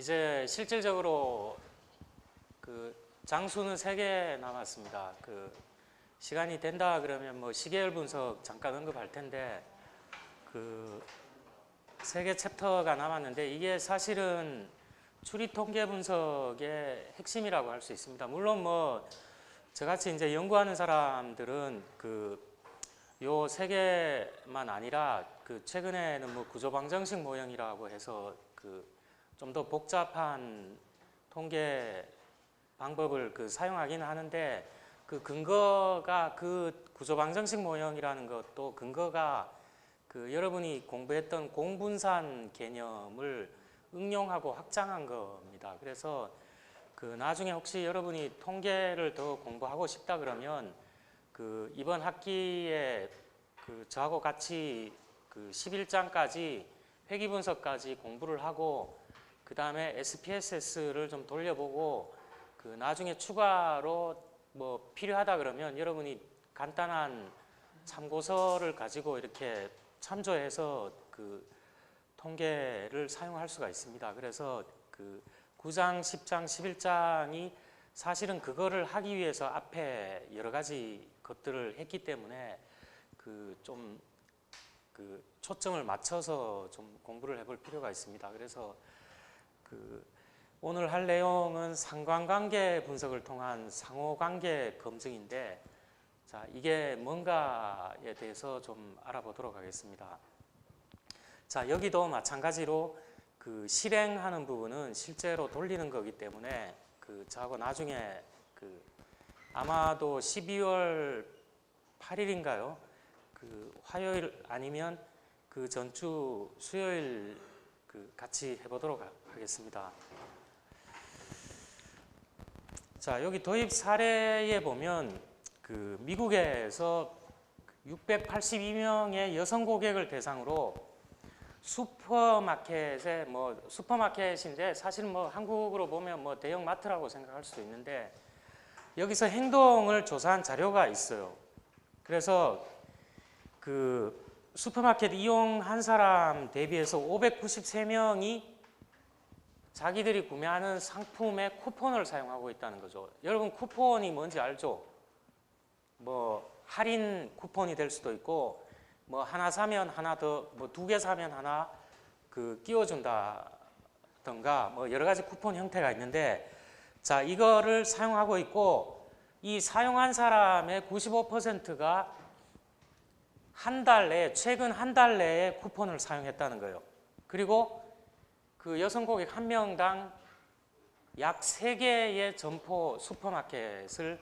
이제 실질적으로 그 장수는 3개 남았습니다. 시간이 된다 그러면 뭐 시계열 분석 잠깐 언급할 텐데 3개 챕터가 남았는데 이게 사실은 추리 통계 분석의 핵심이라고 할 수 있습니다. 물론 뭐 저같이 이제 연구하는 사람들은 요 3개만 아니라 최근에는 뭐 구조방정식 모형이라고 해서 좀 더 복잡한 통계 방법을 사용하기는 하는데 근거가 구조방정식 모형이라는 것도 근거가 여러분이 공부했던 공분산 개념을 응용하고 확장한 겁니다. 그래서 나중에 혹시 여러분이 통계를 더 공부하고 싶다 그러면 이번 학기에 저하고 같이 11장까지 회귀 분석까지 공부를 하고 그 다음에 SPSS를 좀 돌려보고 나중에 추가로 뭐 필요하다 그러면 여러분이 간단한 참고서를 가지고 이렇게 참조해서 통계를 사용할 수가 있습니다. 그래서 9장, 10장, 11장이 사실은 그거를 하기 위해서 앞에 여러 가지 것들을 했기 때문에 좀 초점을 맞춰서 좀 공부를 해볼 필요가 있습니다. 그래서 오늘 할 내용은 상관관계 분석을 통한 상호관계 검증인데, 자, 이게 뭔가에 대해서 좀 알아보도록 하겠습니다. 자, 여기도 마찬가지로 실행하는 부분은 실제로 돌리는 거기 때문에 저하고 나중에 아마도 12월 8일인가요? 화요일 아니면 전주 수요일 같이 해보도록 하겠습니다. 자, 여기 도입 사례에 보면 미국에서 682명의 여성 고객을 대상으로 슈퍼마켓에 슈퍼마켓인데 사실 뭐 한국으로 보면 뭐 대형 마트라고 생각할 수도 있는데 여기서 행동을 조사한 자료가 있어요. 그래서 슈퍼마켓 이용한 사람 대비해서 593명이 자기들이 구매하는 상품에 쿠폰을 사용하고 있다는 거죠. 여러분 쿠폰이 뭔지 알죠? 뭐 할인 쿠폰이 될 수도 있고 뭐 하나 사면 하나 더, 뭐 2개 사면 하나 끼워준다던가 뭐 여러 가지 쿠폰 형태가 있는데, 자, 이거를 사용하고 있고 이 사용한 사람의 95%가 최근 한 달 내에 쿠폰을 사용했다는 거예요. 그리고 여성 고객 한 명당 약 3개의 점포 슈퍼마켓을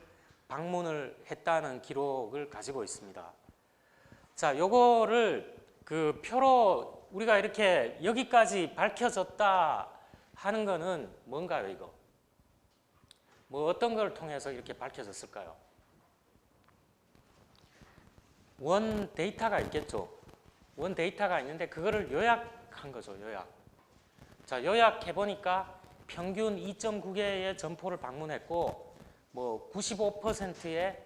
방문을 했다는 기록을 가지고 있습니다. 자, 요거를 표로 우리가 이렇게 여기까지 밝혀졌다 하는 거는 뭔가요, 이거? 뭐 어떤 걸 통해서 이렇게 밝혀졌을까요? 원 데이터가 있겠죠. 원 데이터가 있는데 그거를 요약한 거죠, 요약. 자, 요약해 보니까 평균 2.9개의 점포를 방문했고 뭐 95%의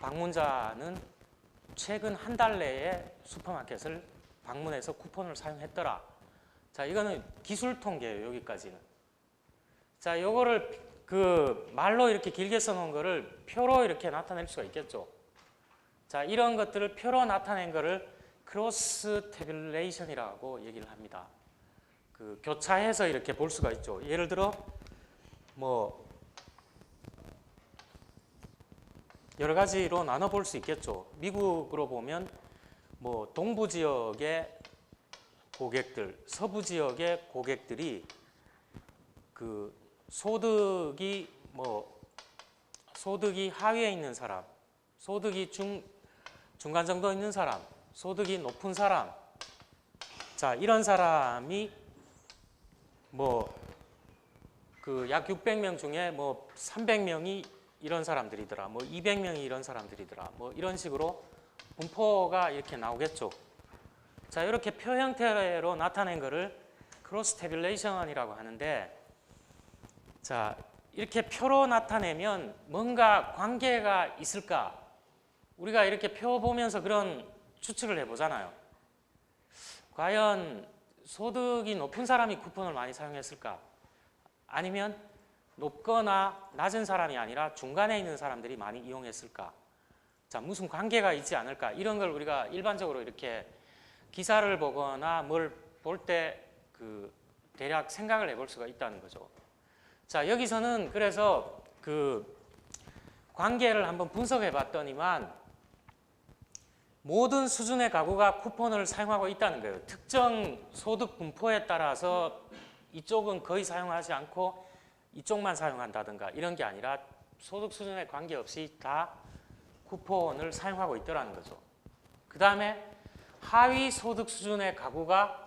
방문자는 최근 한 달 내에 슈퍼마켓을 방문해서 쿠폰을 사용했더라. 자, 이거는 기술 통계예요, 여기까지는. 자, 요거를 말로 이렇게 길게 써놓은 거를 표로 이렇게 나타낼 수가 있겠죠. 자, 이런 것들을 표로 나타낸 거를 크로스 태뷸레이션이라고 얘기를 합니다. 교차해서 이렇게 볼 수가 있죠. 예를 들어 뭐 여러 가지로 나눠 볼 수 있겠죠. 미국으로 보면 뭐 동부 지역의 고객들, 서부 지역의 고객들이 소득이 하위에 있는 사람, 소득이 중간 정도 있는 사람, 소득이 높은 사람, 자, 이런 사람이 약 600명 중에 300명이 이런 사람들이더라, 200명이 이런 사람들이더라, 이런 식으로 분포가 이렇게 나오겠죠. 자, 이렇게 표 형태로 나타낸 거를 크로스 태뷸레이션이라고 하는데, 자, 이렇게 표로 나타내면 뭔가 관계가 있을까? 우리가 이렇게 표 보면서 그런 추측을 해보잖아요. 과연 소득이 높은 사람이 쿠폰을 많이 사용했을까? 아니면 높거나 낮은 사람이 아니라 중간에 있는 사람들이 많이 이용했을까? 자, 무슨 관계가 있지 않을까? 이런 걸 우리가 일반적으로 이렇게 기사를 보거나 뭘 볼 때 그 대략 생각을 해볼 수가 있다는 거죠. 자, 여기서는 그래서 그 관계를 한번 분석해 봤더니만 모든 수준의 가구가 쿠폰을 사용하고 있다는 거예요. 특정 소득 분포에 따라서 이쪽은 거의 사용하지 않고 이쪽만 사용한다든가 이런 게 아니라 소득 수준에 관계없이 다 쿠폰을 사용하고 있더라는 거죠. 그 다음에 하위 소득 수준의 가구가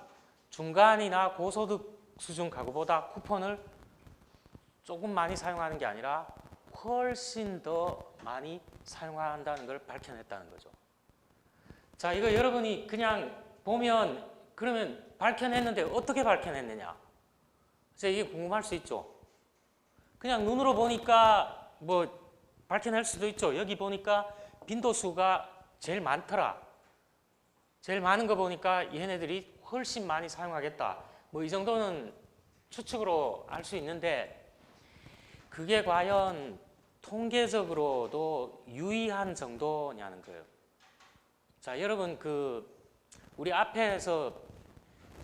중간이나 고소득 수준 가구보다 쿠폰을 조금 많이 사용하는 게 아니라 훨씬 더 많이 사용한다는 걸 밝혀냈다는 거죠. 자, 이거 여러분이 그냥 보면 그러면 밝혀냈는데 어떻게 밝혀냈느냐? 이게 궁금할 수 있죠. 그냥 눈으로 보니까 뭐 밝혀낼 수도 있죠. 여기 보니까 빈도수가 제일 많더라. 제일 많은 거 보니까 얘네들이 훨씬 많이 사용하겠다. 뭐 이 정도는 추측으로 알 수 있는데 그게 과연 통계적으로도 유의한 정도냐는 거예요. 자, 여러분 우리 앞에서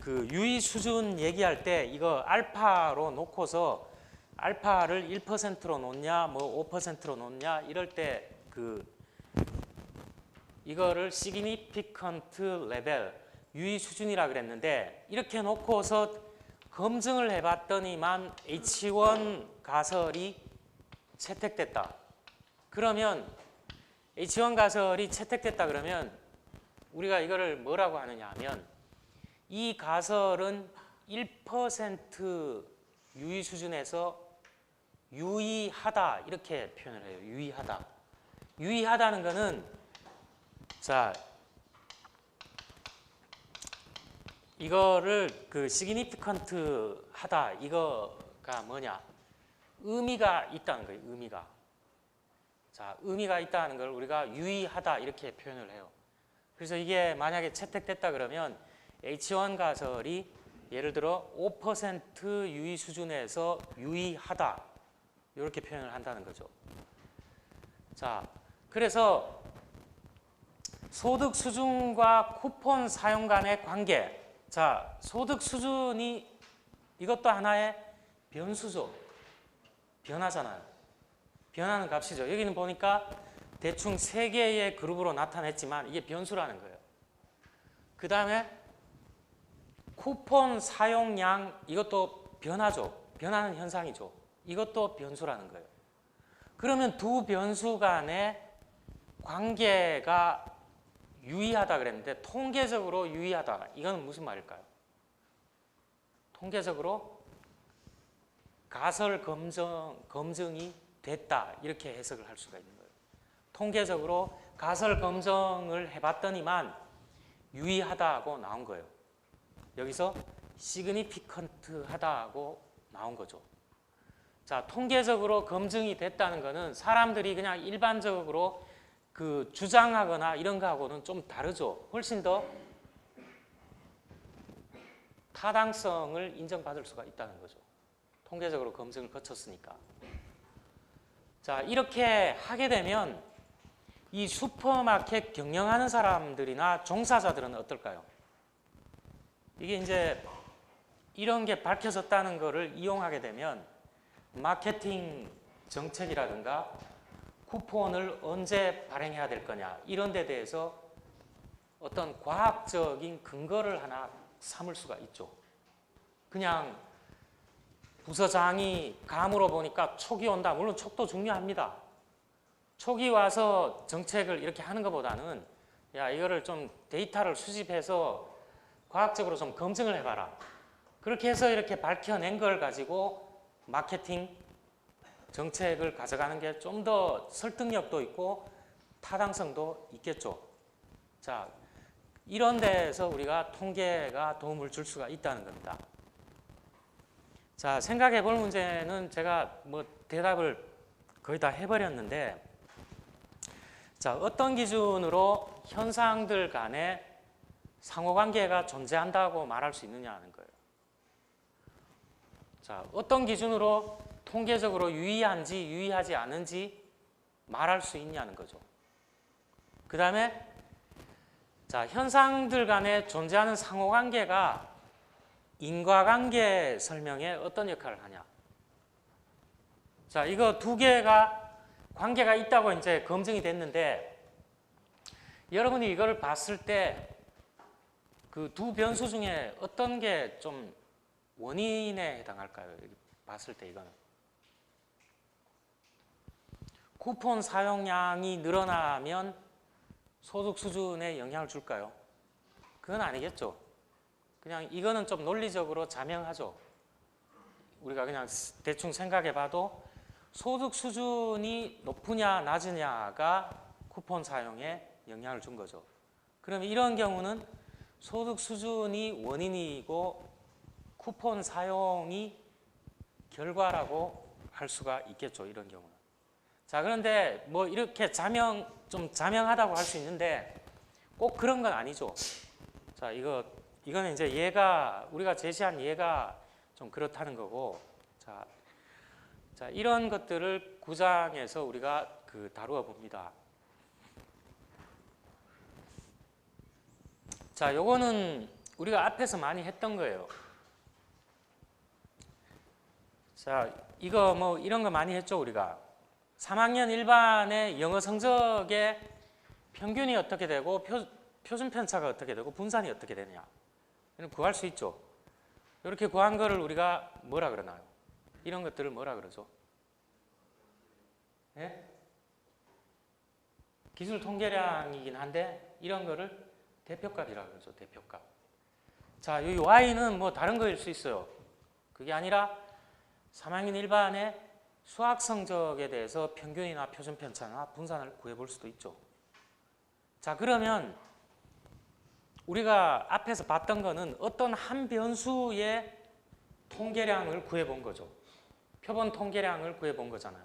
그 유의 수준 얘기할 때 이거 알파로 놓고서 알파를 1%로 놓냐, 뭐 5%로 놓냐 이럴 때 이거를 significant level 유의 수준이라 그랬는데 이렇게 놓고서 검증을 해봤더니만 H1 가설이 채택됐다. 그러면 H1 가설이 채택됐다 그러면 우리가 이거를 뭐라고 하느냐 하면 이 가설은 1% 유의 수준에서 유의하다 이렇게 표현을 해요. 유의하다. 유의하다는 거는 자 이거를 significant 하다 이거가 뭐냐? 의미가 있다는 거예요. 의미가. 자, 의미가 있다는 걸 우리가 유의하다 이렇게 표현을 해요. 그래서 이게 만약에 채택됐다 그러면 H1 가설이 예를 들어 5% 유의 수준에서 유의하다 이렇게 표현을 한다는 거죠. 자, 그래서 소득 수준과 쿠폰 사용 간의 관계. 자, 소득 수준이 이것도 하나의 변수죠. 변하잖아요. 변하는 값이죠. 여기는 보니까 대충 3개의 그룹으로 나타냈지만 이게 변수라는 거예요. 그 다음에 쿠폰 사용량 이것도 변하죠. 변하는 현상이죠. 이것도 변수라는 거예요. 그러면 두 변수 간의 관계가 유의하다 그랬는데 통계적으로 유의하다. 이건 무슨 말일까요? 통계적으로 가설 검증이 됐다. 이렇게 해석을 할 수가 있는 거예요. 통계적으로 가설 검증을 해봤더니만 유의하다고 나온 거예요. 여기서 significant 하다고 나온 거죠. 자, 통계적으로 검증이 됐다는 거는 사람들이 그냥 일반적으로 주장하거나 이런 거하고는 좀 다르죠. 훨씬 더 타당성을 인정받을 수가 있다는 거죠. 통계적으로 검증을 거쳤으니까. 자, 이렇게 하게 되면 이 슈퍼마켓 경영하는 사람들이나 종사자들은 어떨까요? 이게 이제 이런 게 밝혀졌다는 거를 이용하게 되면 마케팅 정책이라든가 쿠폰을 언제 발행해야 될 거냐 이런 데 대해서 어떤 과학적인 근거를 하나 삼을 수가 있죠. 그냥 부서장이 감으로 보니까 촉이 온다. 물론 촉도 중요합니다. 촉이 와서 정책을 이렇게 하는 것보다는 야, 이거를 좀 데이터를 수집해서 과학적으로 좀 검증을 해봐라. 그렇게 해서 이렇게 밝혀낸 걸 가지고 마케팅 정책을 가져가는 게 좀 더 설득력도 있고 타당성도 있겠죠. 자, 이런 데에서 우리가 통계가 도움을 줄 수가 있다는 겁니다. 자, 생각해 볼 문제는 제가 뭐 대답을 거의 다 해버렸는데, 자, 어떤 기준으로 현상들 간에 상호관계가 존재한다고 말할 수 있느냐 하는 거예요. 자, 어떤 기준으로 통계적으로 유의한지 유의하지 않은지 말할 수 있냐는 거죠. 그 다음에 자, 현상들 간에 존재하는 상호관계가 인과관계 설명에 어떤 역할을 하냐. 자, 이거 두 개가 관계가 있다고 이제 검증이 됐는데 여러분이 이거를 봤을 때 그 두 변수 중에 어떤 게 좀 원인에 해당할까요? 봤을 때 이거는. 쿠폰 사용량이 늘어나면 소득 수준에 영향을 줄까요? 그건 아니겠죠. 그냥 이거는 좀 논리적으로 자명하죠. 우리가 그냥 대충 생각해 봐도 소득 수준이 높으냐 낮으냐가 쿠폰 사용에 영향을 준 거죠. 그러면 이런 경우는 소득 수준이 원인이고 쿠폰 사용이 결과라고 할 수가 있겠죠. 이런 경우는. 자, 그런데 뭐 이렇게 좀 자명하다고 할 수 있는데 꼭 그런 건 아니죠. 자, 이거는 이제 얘가 우리가 제시한 얘가 좀 그렇다는 거고. 자, 이런 것들을 9장에서 우리가 다루어 봅니다. 자, 요거는 우리가 앞에서 많이 했던 거예요. 자, 이거 뭐 이런 거 많이 했죠, 우리가. 3학년 일반의 영어 성적의 평균이 어떻게 되고 표준 편차가 어떻게 되고 분산이 어떻게 되느냐. 이런 구할 수 있죠. 이렇게 구한 거를 우리가 뭐라 그러나요? 이런 것들을 뭐라 그러죠? 예? 기술 통계량이긴 한데 이런 거를 대표값이라고 그러죠. 대표값. 자, 이 y는 뭐 다른 거일 수 있어요. 그게 아니라 3학년 일반의 수학 성적에 대해서 평균이나 표준 편차나 분산을 구해볼 수도 있죠. 자, 그러면 우리가 앞에서 봤던 거는 어떤 한 변수의 통계량을 구해본 거죠. 표본 통계량을 구해본 거잖아요.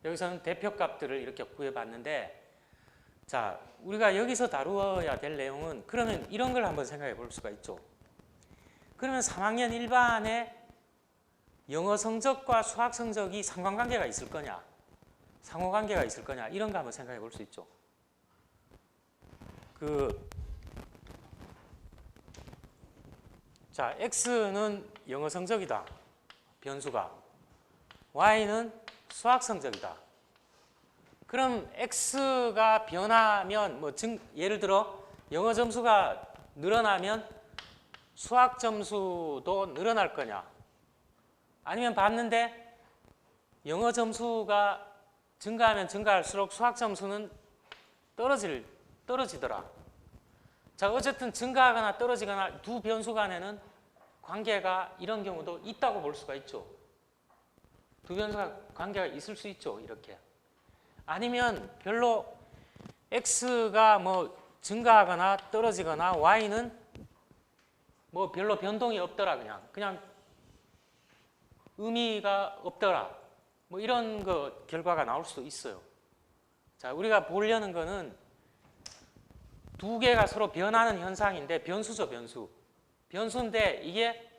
여기서는 대표값들을 이렇게 구해봤는데, 자, 우리가 여기서 다루어야 될 내용은 그러면 이런 걸 한번 생각해 볼 수가 있죠. 그러면 3학년 일반의 영어 성적과 수학 성적이 상관관계가 있을 거냐, 상호관계가 있을 거냐, 이런 거 한번 생각해 볼 수 있죠. 자, x는 영어 성적이다, 변수가. y는 수학 성적이다. 그럼 x가 변하면 예를 들어 영어 점수가 늘어나면 수학 점수도 늘어날 거냐? 아니면 봤는데 영어 점수가 증가하면 증가할수록 수학 점수는 떨어지더라. 자, 어쨌든 증가하거나 떨어지거나 두 변수 간에는 관계가 이런 경우도 있다고 볼 수가 있죠. 두 변수가 관계가 있을 수 있죠. 이렇게. 아니면 별로 x가 증가하거나 떨어지거나 y는 별로 변동이 없더라. 그냥 의미가 없더라. 이런 결과가 나올 수도 있어요. 자, 우리가 보려는 거는 두 개가 서로 변하는 현상인데 변수죠, 변수. 변수인데 이게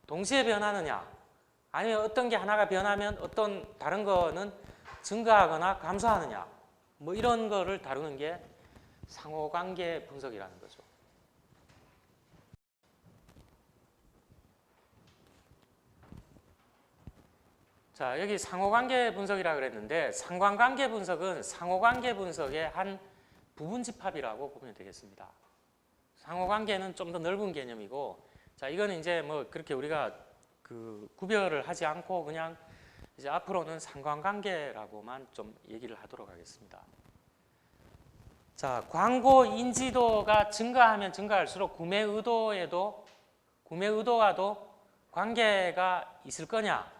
동시에 변하느냐, 아니면 어떤 게 하나가 변하면 어떤 다른 거는 증가하거나 감소하느냐, 이런 거를 다루는 게 상호관계 분석이라는 거죠. 자, 여기 상호관계 분석이라고 그랬는데 상관관계 분석은 상호관계 분석의 한 부분 집합이라고 보면 되겠습니다. 상호관계는 좀 더 넓은 개념이고, 자, 이거는 이제 그렇게 우리가 구별을 하지 않고 그냥 이제 앞으로는 상관관계라고만 좀 얘기를 하도록 하겠습니다. 자, 광고 인지도가 증가하면 증가할수록 구매 의도와도 관계가 있을 거냐?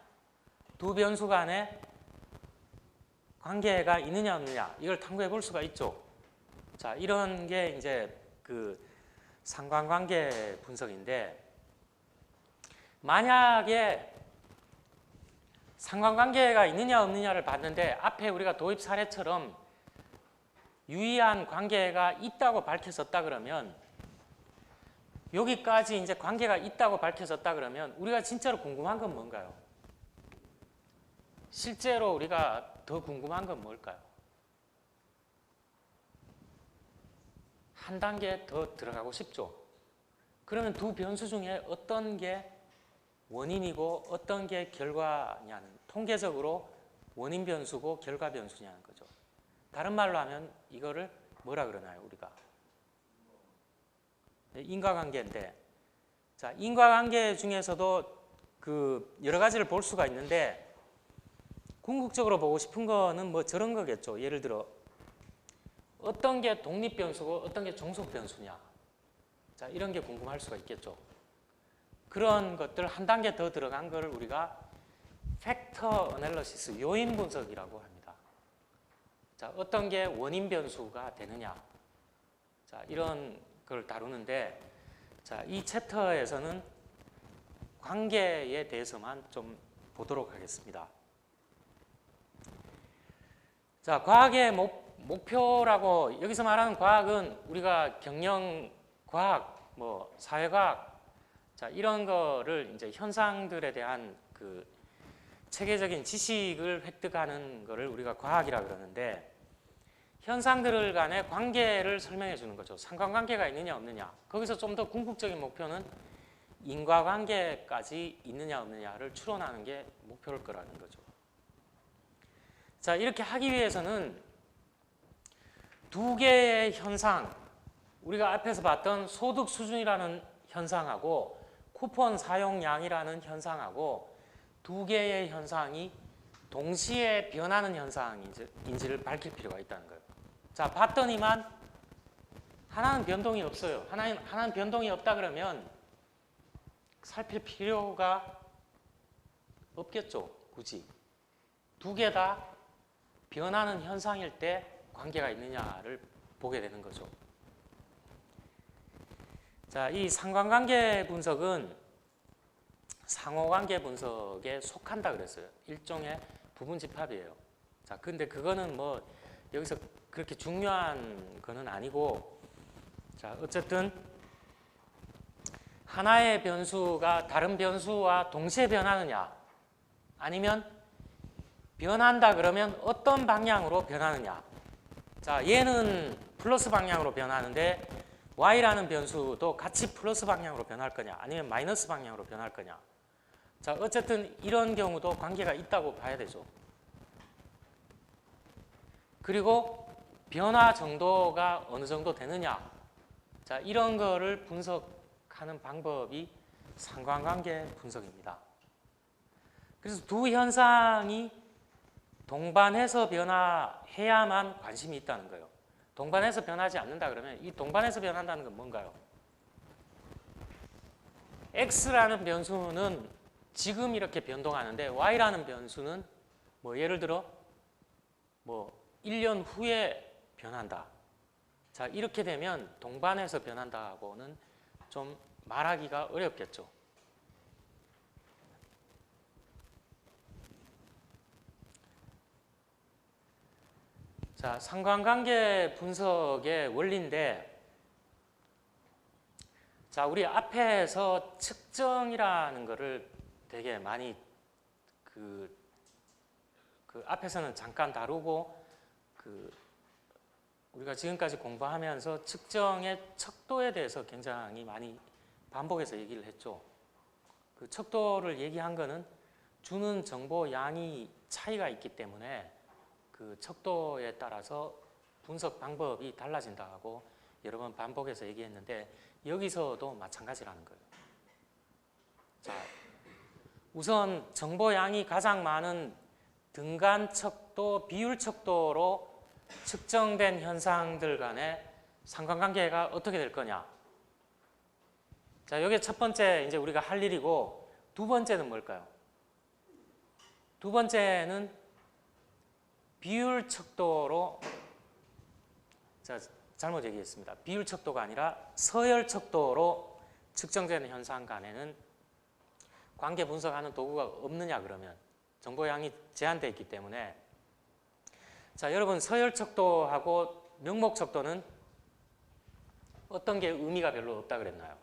두 변수 간에 관계가 있느냐 없느냐, 이걸 탐구해 볼 수가 있죠. 자, 이런 게 이제 상관관계 분석인데, 만약에 상관관계가 있느냐 없느냐를 봤는데 앞에 우리가 도입 사례처럼 유의한 관계가 있다고 밝혀졌다 그러면, 여기까지 이제 관계가 있다고 밝혀졌다 그러면 우리가 진짜로 궁금한 건 뭔가요? 실제로 우리가 더 궁금한 건 뭘까요? 한 단계 더 들어가고 싶죠. 그러면 두 변수 중에 어떤 게 원인이고 어떤 게 결과냐는, 통계적으로 원인 변수고 결과 변수냐는 거죠. 다른 말로 하면 이거를 뭐라 그러나요, 우리가? 인과관계인데, 자, 인과관계 중에서도 그 여러 가지를 볼 수가 있는데, 궁극적으로 보고 싶은 거는 뭐 저런 거겠죠. 예를 들어 어떤 게 독립 변수고 어떤 게 종속 변수냐. 자, 이런 게 궁금할 수가 있겠죠. 그런 것들 한 단계 더 들어간 거를 우리가 팩터 어널리시스, 요인 분석이라고 합니다. 자, 어떤 게 원인 변수가 되느냐. 자, 이런 걸 다루는데, 자, 이 챕터에서는 관계에 대해서만 좀 보도록 하겠습니다. 자, 과학의 목표라고, 여기서 말하는 과학은 우리가 경영과학, 뭐 사회과학, 자, 이런 거를 이제 현상들에 대한 그 체계적인 지식을 획득하는 거를 우리가 과학이라 그러는데, 현상들 간의 관계를 설명해 주는 거죠. 상관관계가 있느냐 없느냐. 거기서 좀 더 궁극적인 목표는 인과관계까지 있느냐 없느냐를 추론하는 게 목표일 거라는 거죠. 자, 이렇게 하기 위해서는 두 개의 현상, 우리가 앞에서 봤던 소득 수준이라는 현상하고 쿠폰 사용량이라는 현상하고 두 개의 현상이 동시에 변하는 현상인지를 밝힐 필요가 있다는 거예요. 자, 봤더니만 하나는 변동이 없어요. 하나는 변동이 없다 그러면 살필 필요가 없겠죠, 굳이. 두 개 다 변하는 현상일 때 관계가 있느냐를 보게 되는 거죠. 자, 이 상관관계 분석은 상호관계 분석에 속한다 그랬어요. 일종의 부분집합이에요. 자, 근데 그거는 뭐 여기서 그렇게 중요한 거는 아니고, 자, 어쨌든 하나의 변수가 다른 변수와 동시에 변하느냐, 아니면 변한다 그러면 어떤 방향으로 변하느냐. 자, 얘는 플러스 방향으로 변하는데 y라는 변수도 같이 플러스 방향으로 변할 거냐, 아니면 마이너스 방향으로 변할 거냐. 자, 어쨌든 이런 경우도 관계가 있다고 봐야 되죠. 그리고 변화 정도가 어느 정도 되느냐. 자, 이런 거를 분석하는 방법이 상관관계 분석입니다. 그래서 두 현상이 동반해서 변화해야만 관심이 있다는 거예요. 동반해서 변하지 않는다 그러면, 이 동반해서 변한다는 건 뭔가요? X라는 변수는 지금 이렇게 변동하는데 Y라는 변수는 뭐 예를 들어 뭐 1년 후에 변한다. 자, 이렇게 되면 동반해서 변한다고는 좀 말하기가 어렵겠죠. 자, 상관관계 분석의 원리인데, 자, 우리 앞에서 측정이라는 거를 되게 많이 그 앞에서는 잠깐 다루고, 우리가 지금까지 공부하면서 측정의 척도에 대해서 굉장히 많이 반복해서 얘기를 했죠. 그 척도를 얘기한 거는 주는 정보 양이 차이가 있기 때문에 그 척도에 따라서 분석 방법이 달라진다고 여러 번 반복해서 얘기했는데, 여기서도 마찬가지라는 거예요. 자, 우선 정보 양이 가장 많은 등간 척도, 비율 척도로 측정된 현상들 간의 상관관계가 어떻게 될 거냐. 자, 이게 첫 번째 이제 우리가 할 일이고, 두 번째는 뭘까요? 두 번째는 비율 척도로, 자, 잘못 얘기했습니다. 비율 척도가 아니라 서열 척도로 측정되는 현상 간에는 관계 분석하는 도구가 없느냐 그러면 정보량이 제한되어 있기 때문에, 자, 여러분 서열 척도하고 명목 척도는 어떤 게 의미가 별로 없다 그랬나요?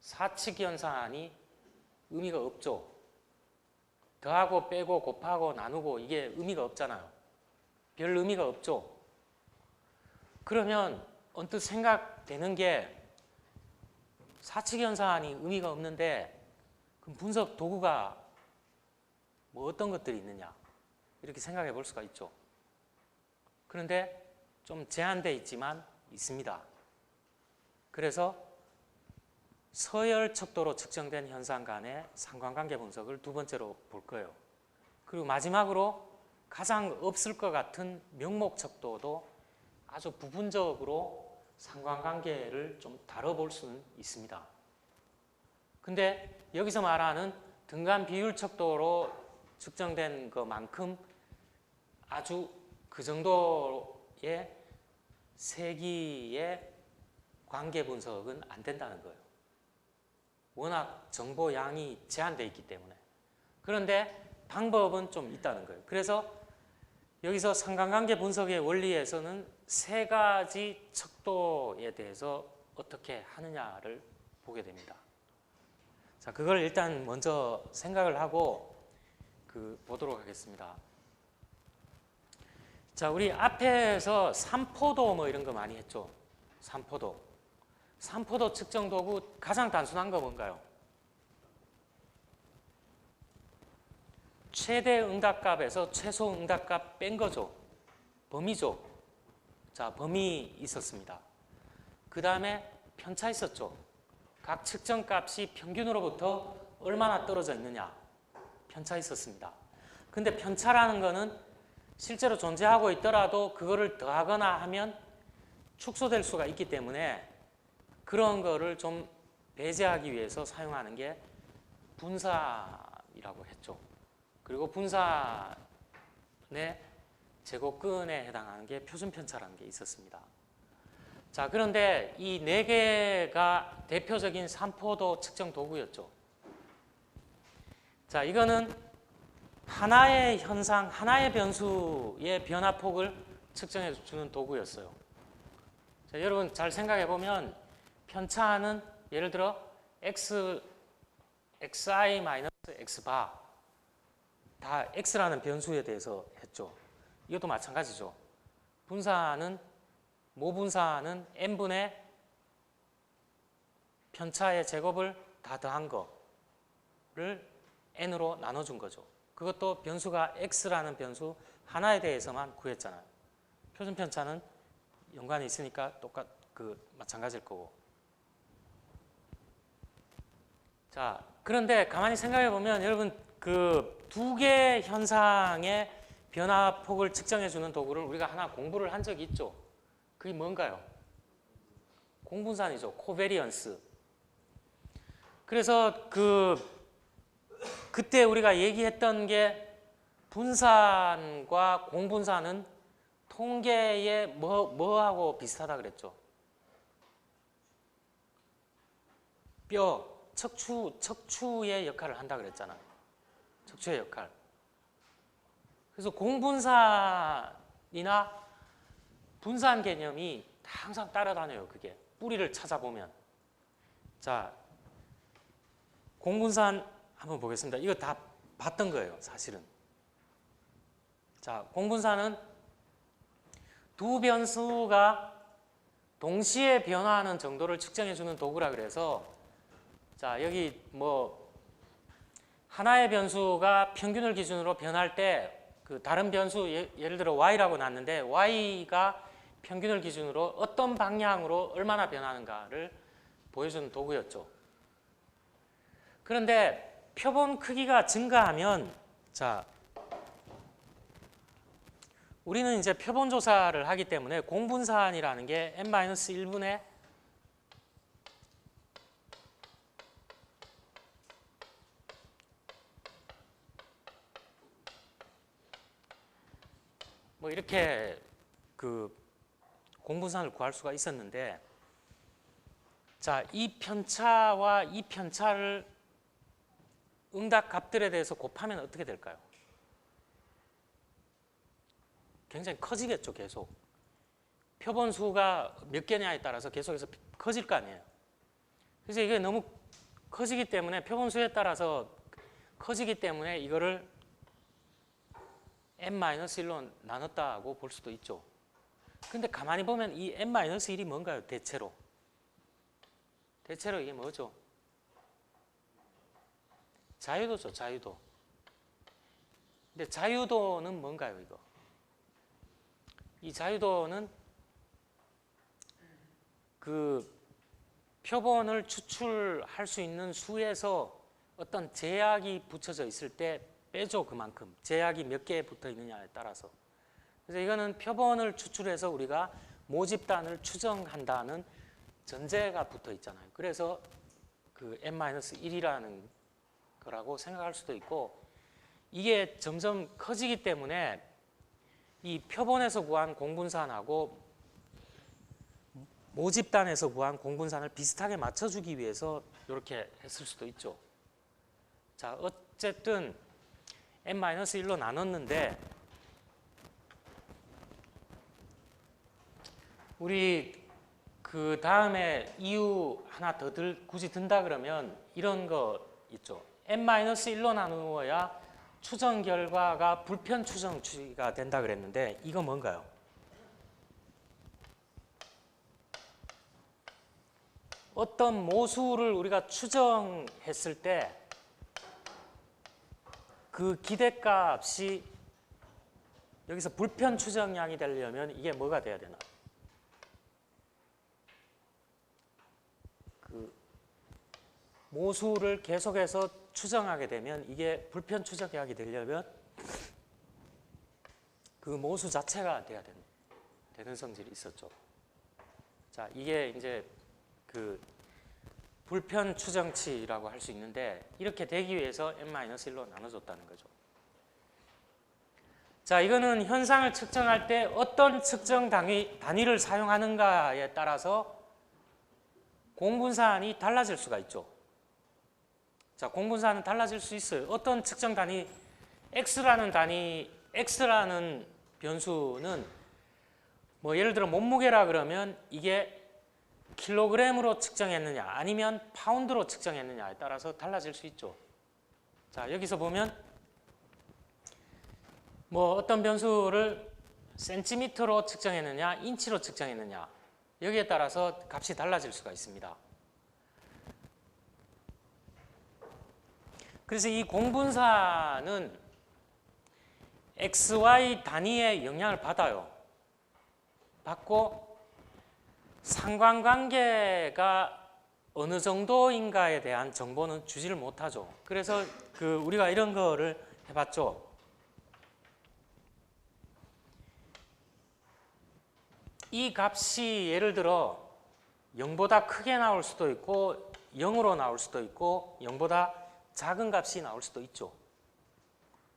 사칙 현상이 의미가 없죠. 더하고 빼고 곱하고 나누고 이게 의미가 없잖아요. 별 의미가 없죠. 그러면 언뜻 생각되는 게 사칙연산이 의미가 없는데 그럼 분석 도구가 뭐 어떤 것들이 있느냐 이렇게 생각해 볼 수가 있죠. 그런데 좀 제한되어 있지만 있습니다. 그래서 서열 척도로 측정된 현상 간의 상관관계 분석을 두 번째로 볼 거예요. 그리고 마지막으로 가장 없을 것 같은 명목 척도도 아주 부분적으로 상관관계를 좀 다뤄볼 수는 있습니다. 근데 여기서 말하는 등간 비율 척도로 측정된 것만큼 아주 그 정도의 세기의 관계 분석은 안 된다는 거예요. 워낙 정보 양이 제한되어 있기 때문에. 그런데 방법은 좀 있다는 거예요. 그래서 여기서 상관관계 분석의 원리에서는 세 가지 척도에 대해서 어떻게 하느냐를 보게 됩니다. 자, 그걸 일단 먼저 생각을 하고 보도록 하겠습니다. 자, 우리 앞에서 삼포도 뭐 이런 거 많이 했죠. 삼포도. 삼포도 측정 도구 가장 단순한 거 뭔가요? 최대 응답값에서 최소 응답값 뺀 거죠. 범위죠. 자, 범위 있었습니다. 그 다음에 편차 있었죠. 각 측정값이 평균으로부터 얼마나 떨어져 있느냐. 편차 있었습니다. 근데 편차라는 거는 실제로 존재하고 있더라도 그거를 더하거나 하면 축소될 수가 있기 때문에 그런 거를 좀 배제하기 위해서 사용하는 게 분산이라고 했죠. 그리고 분산의 제곱근에 해당하는 게 표준편차라는 게 있었습니다. 자, 그런데 이 네 개가 대표적인 삼포도 측정 도구였죠. 자, 이거는 하나의 현상, 하나의 변수의 변화폭을 측정해 주는 도구였어요. 자, 여러분 잘 생각해 보면 편차는 예를 들어 xi-x바 다 x라는 변수에 대해서 했죠. 이것도 마찬가지죠. 분산은 모분산은 n분의 편차의 제곱을 다 더한 거를 n으로 나눠준 거죠. 그것도 변수가 x라는 변수 하나에 대해서만 구했잖아요. 표준 편차는 연관이 있으니까 마찬가지일 거고. 자, 그런데 가만히 생각해 보면 여러분 그 두 개 현상의 변화폭을 측정해 주는 도구를 우리가 하나 공부를 한 적이 있죠. 그게 뭔가요? 공분산이죠. 코베리언스. 그래서 그때 우리가 얘기했던 게 분산과 공분산은 통계에 뭐하고 비슷하다 그랬죠? 뼈, 척추의 역할을 한다 그랬잖아요. 척추의 역할. 그래서 공분산이나 분산 개념이 항상 따라다녀요. 그게 뿌리를 찾아보면. 자, 공분산 한번 보겠습니다. 이거 다 봤던 거예요, 사실은. 자, 공분산은 두 변수가 동시에 변화하는 정도를 측정해 주는 도구라 그래서 자, 여기 하나의 변수가 평균을 기준으로 변할 때 그 다른 변수 예를 들어 y라고 놨는데 y가 평균을 기준으로 어떤 방향으로 얼마나 변하는가를 보여주는 도구였죠. 그런데 표본 크기가 증가하면 자, 우리는 이제 표본 조사를 하기 때문에 공분산이라는 게 n-1분의 이렇게 공분산을 구할 수가 있었는데 자, 이 편차와 이 편차를 응답 값들에 대해서 곱하면 어떻게 될까요? 굉장히 커지겠죠, 계속. 표본 수가 몇 개냐에 따라서 계속해서 커질 거 아니에요. 그래서 이게 너무 커지기 때문에 표본 수에 따라서 커지기 때문에 이거를 n-1로 나눴다고 볼 수도 있죠. 근데 가만히 보면 이 n-1이 뭔가요? 대체로. 대체로 이게 뭐죠? 자유도죠, 자유도. 근데 자유도는 뭔가요, 이거? 이 자유도는 그 표본을 추출할 수 있는 수에서 어떤 제약이 붙여져 있을 때 빼죠, 그만큼. 제약이 몇 개 붙어 있느냐에 따라서. 그래서 이거는 표본을 추출해서 우리가 모집단을 추정한다는 전제가 붙어 있잖아요. 그래서 그 n-1이라는 거라고 생각할 수도 있고, 이게 점점 커지기 때문에 이 표본에서 구한 공분산하고 모집단에서 구한 공분산을 비슷하게 맞춰주기 위해서 이렇게 했을 수도 있죠. 자, 어쨌든 n-1로 나눴는데 우리 그 다음에 이유 하나 더 굳이 든다 그러면 이런 거 있죠. n-1로 나누어야 추정 결과가 불편 추정치가 된다 그랬는데 이거 뭔가요? 어떤 모수를 우리가 추정했을 때 그 기대값이 여기서 불편 추정량이 되려면 이게 뭐가 돼야 되나? 그 모수를 계속해서 추정하게 되면 이게 불편 추정량이 되려면 그 모수 자체가 돼야 되는 성질이 있었죠. 자, 이게 이제 그 불편 추정치라고 할 수 있는데 이렇게 되기 위해서 n-1로 나눠줬다는 거죠. 자, 이거는 현상을 측정할 때 어떤 측정 단위를 사용하는가에 따라서 공분산이 달라질 수가 있죠. 자, 공분산은 달라질 수 있어요. 어떤 측정 단위, x라는 변수는 뭐 예를 들어 몸무게라 그러면 이게 킬로그램으로 측정했느냐 아니면 파운드로 측정했느냐에 따라서 달라질 수 있죠. 자, 여기서 보면 뭐 어떤 변수를 센티미터로 측정했느냐 인치로 측정했느냐 여기에 따라서 값이 달라질 수가 있습니다. 그래서 이 공분산은 XY 단위의 영향을 받아요. 받고 상관관계가 어느 정도인가에 대한 정보는 주지를 못하죠. 그래서 우리가 이런 거를 해봤죠. 이 값이 예를 들어 0보다 크게 나올 수도 있고 0으로 나올 수도 있고 0보다 작은 값이 나올 수도 있죠.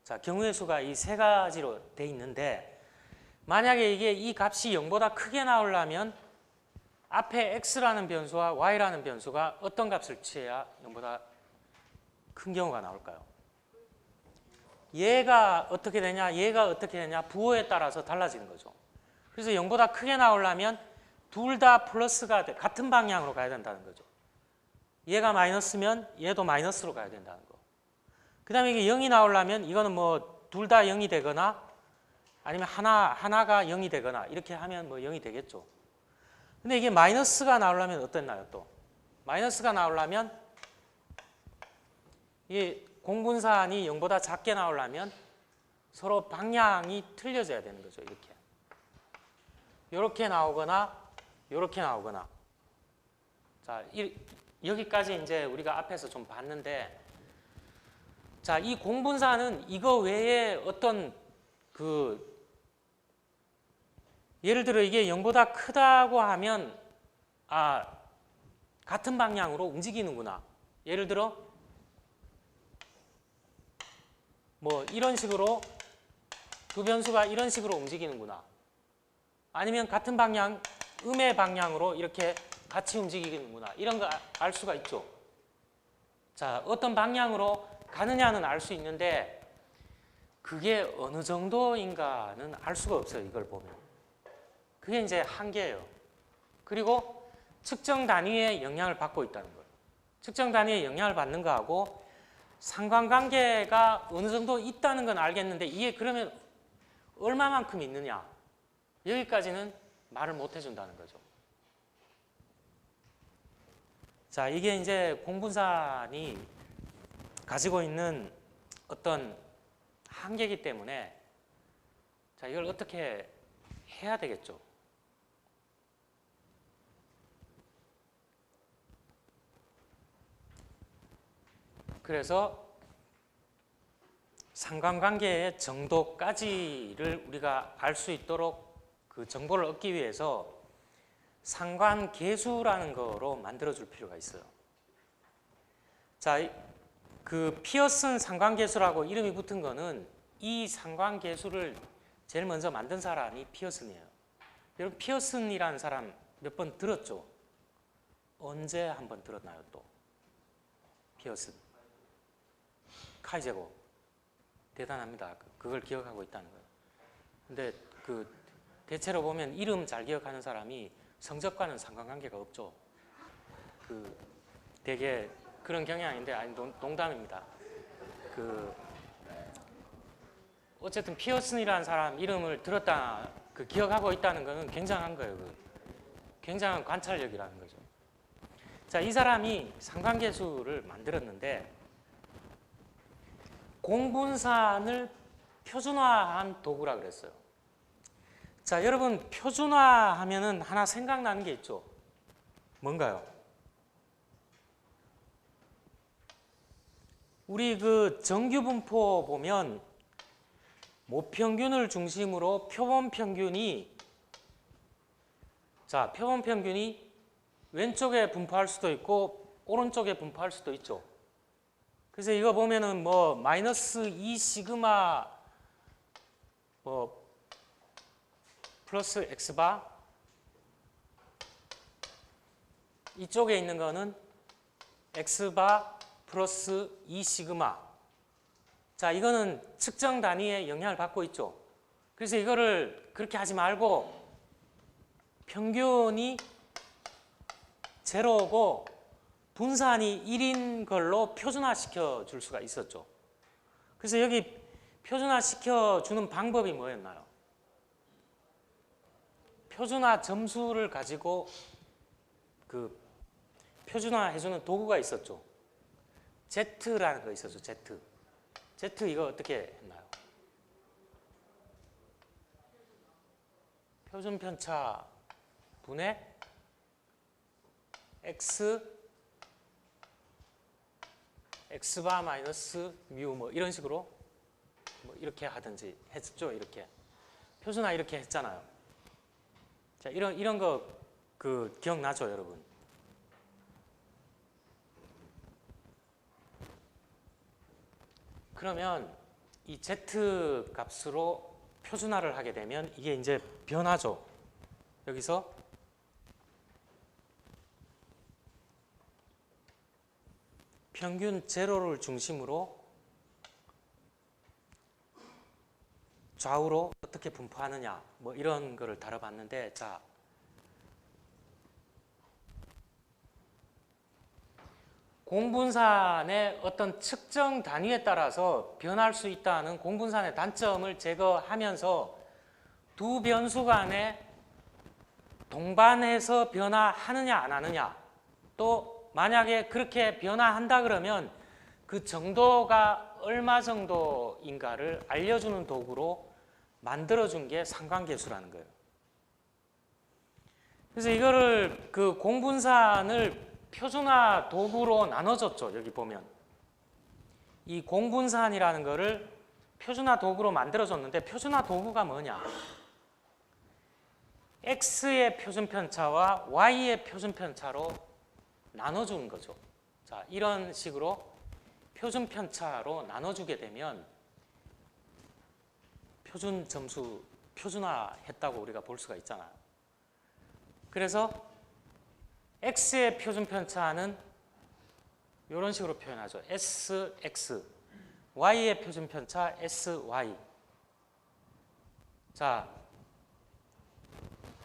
자, 경우의 수가 이 세 가지로 돼 있는데 만약에 이 값이 0보다 크게 나오려면 앞에 x라는 변수와 y라는 변수가 어떤 값을 취해야 0보다 큰 경우가 나올까요? 얘가 어떻게 되냐, 얘가 어떻게 되냐 부호에 따라서 달라지는 거죠. 그래서 0보다 크게 나오려면 둘 다 플러스가 같은 방향으로 가야 된다는 거죠. 얘가 마이너스면 얘도 마이너스로 가야 된다는 거. 그 다음에 이게 0이 나오려면 이거는 뭐 둘 다 0이 되거나 아니면 하나가 0이 되거나 이렇게 하면 뭐 0이 되겠죠. 근데 이게 마이너스가 나오려면 어땠나요 또? 마이너스가 나오려면 이 공분산이 0보다 작게 나오려면 서로 방향이 틀려져야 되는 거죠. 이렇게 나오거나 이렇게 나오거나. 자, 여기까지 이제 우리가 앞에서 좀 봤는데, 자, 이 공분산은 이거 외에 어떤 예를 들어 이게 0보다 크다고 하면 같은 방향으로 움직이는구나. 예를 들어 뭐 이런 식으로 두 변수가 이런 식으로 움직이는구나. 아니면 같은 방향, 음의 방향으로 이렇게 같이 움직이는구나. 이런 거 알 수가 있죠. 자, 어떤 방향으로 가느냐는 알 수 있는데 그게 어느 정도인가는 알 수가 없어요. 이걸 보면. 그게 이제 한계예요. 그리고 측정 단위의 영향을 받고 있다는 거예요. 측정 단위의 영향을 받는 거하고 상관관계가 어느 정도 있다는 건 알겠는데 이게 그러면 얼마만큼 있느냐, 여기까지는 말을 못 해준다는 거죠. 자, 이게 이제 공분산이 가지고 있는 어떤 한계이기 때문에 자, 이걸 어떻게 해야 되겠죠. 그래서 상관관계의 정도까지를 우리가 알 수 있도록 그 정보를 얻기 위해서 상관계수라는 거로 만들어 줄 필요가 있어요. 자, 그 피어슨 상관계수라고 이름이 붙은 거는 이 상관계수를 제일 먼저 만든 사람이 피어슨이에요. 여러분 피어슨이라는 사람 몇 번 들었죠? 언제 한번 들었나요 또? 피어슨. 카이제고. 대단합니다. 그걸 기억하고 있다는 거예요. 근데 그 대체로 보면 이름 잘 기억하는 사람이 성적과는 상관관계가 없죠. 그 되게 그런 경향인데 아니 농담입니다. 그 어쨌든 피어슨이라는 사람 이름을 들었다 그 기억하고 있다는 것은 굉장한 거예요. 굉장한 관찰력이라는 거죠. 자, 이 사람이 상관계수를 만들었는데 공분산을 표준화한 도구라 그랬어요. 자, 여러분 표준화하면은 하나 생각나는 게 있죠. 뭔가요? 우리 그 정규분포 보면 모평균을 중심으로 표본평균이 자, 표본평균이 왼쪽에 분포할 수도 있고 오른쪽에 분포할 수도 있죠. 그래서 이거 보면은 뭐 마이너스 2 시그마 뭐 플러스 x바 이쪽에 있는 거는 x바 플러스 2 시그마. 자, 이거는 측정 단위의 영향을 받고 있죠. 그래서 이거를 그렇게 하지 말고 평균이 제로고 분산이 1인 걸로 표준화시켜 줄 수가 있었죠. 그래서 여기 표준화시켜 주는 방법이 뭐였나요? 표준화 점수를 가지고 그 표준화해 주는 도구가 있었죠. Z라는 거 있었죠. Z 이거 어떻게 했나요? 표준 편차 분의 x바 마이너스 뮤 뭐 이런 식으로 뭐 이렇게 하든지 했죠. 이렇게 표준화 이렇게 했잖아요. 자, 이런 거 그 기억나죠, 여러분? 그러면 이 Z 값으로 표준화를 하게 되면 이게 이제 변하죠. 여기서 평균 제로를 중심으로 좌우로 어떻게 분포하느냐 뭐 이런 거를 다뤄봤는데 자, 공분산의 어떤 측정 단위에 따라서 변할 수 있다는 공분산의 단점을 제거하면서 두 변수 간에 동반해서 변화하느냐 안 하느냐 또 만약에 그렇게 변화한다 그러면 그 정도가 얼마 정도인가를 알려주는 도구로 만들어준 게 상관계수라는 거예요. 그래서 이거를 그 공분산을 표준화 도구로 나눠줬죠. 여기 보면 이 공분산이라는 거를 표준화 도구로 만들어줬는데 표준화 도구가 뭐냐? X의 표준편차와 Y의 표준편차로 나눠주는 거죠. 자, 이런 식으로 표준편차로 나눠주게 되면 표준 점수 표준화했다고 우리가 볼 수가 있잖아요. 그래서 X의 표준편차는 이런 식으로 표현하죠. SX. Y의 표준편차 SY. 자,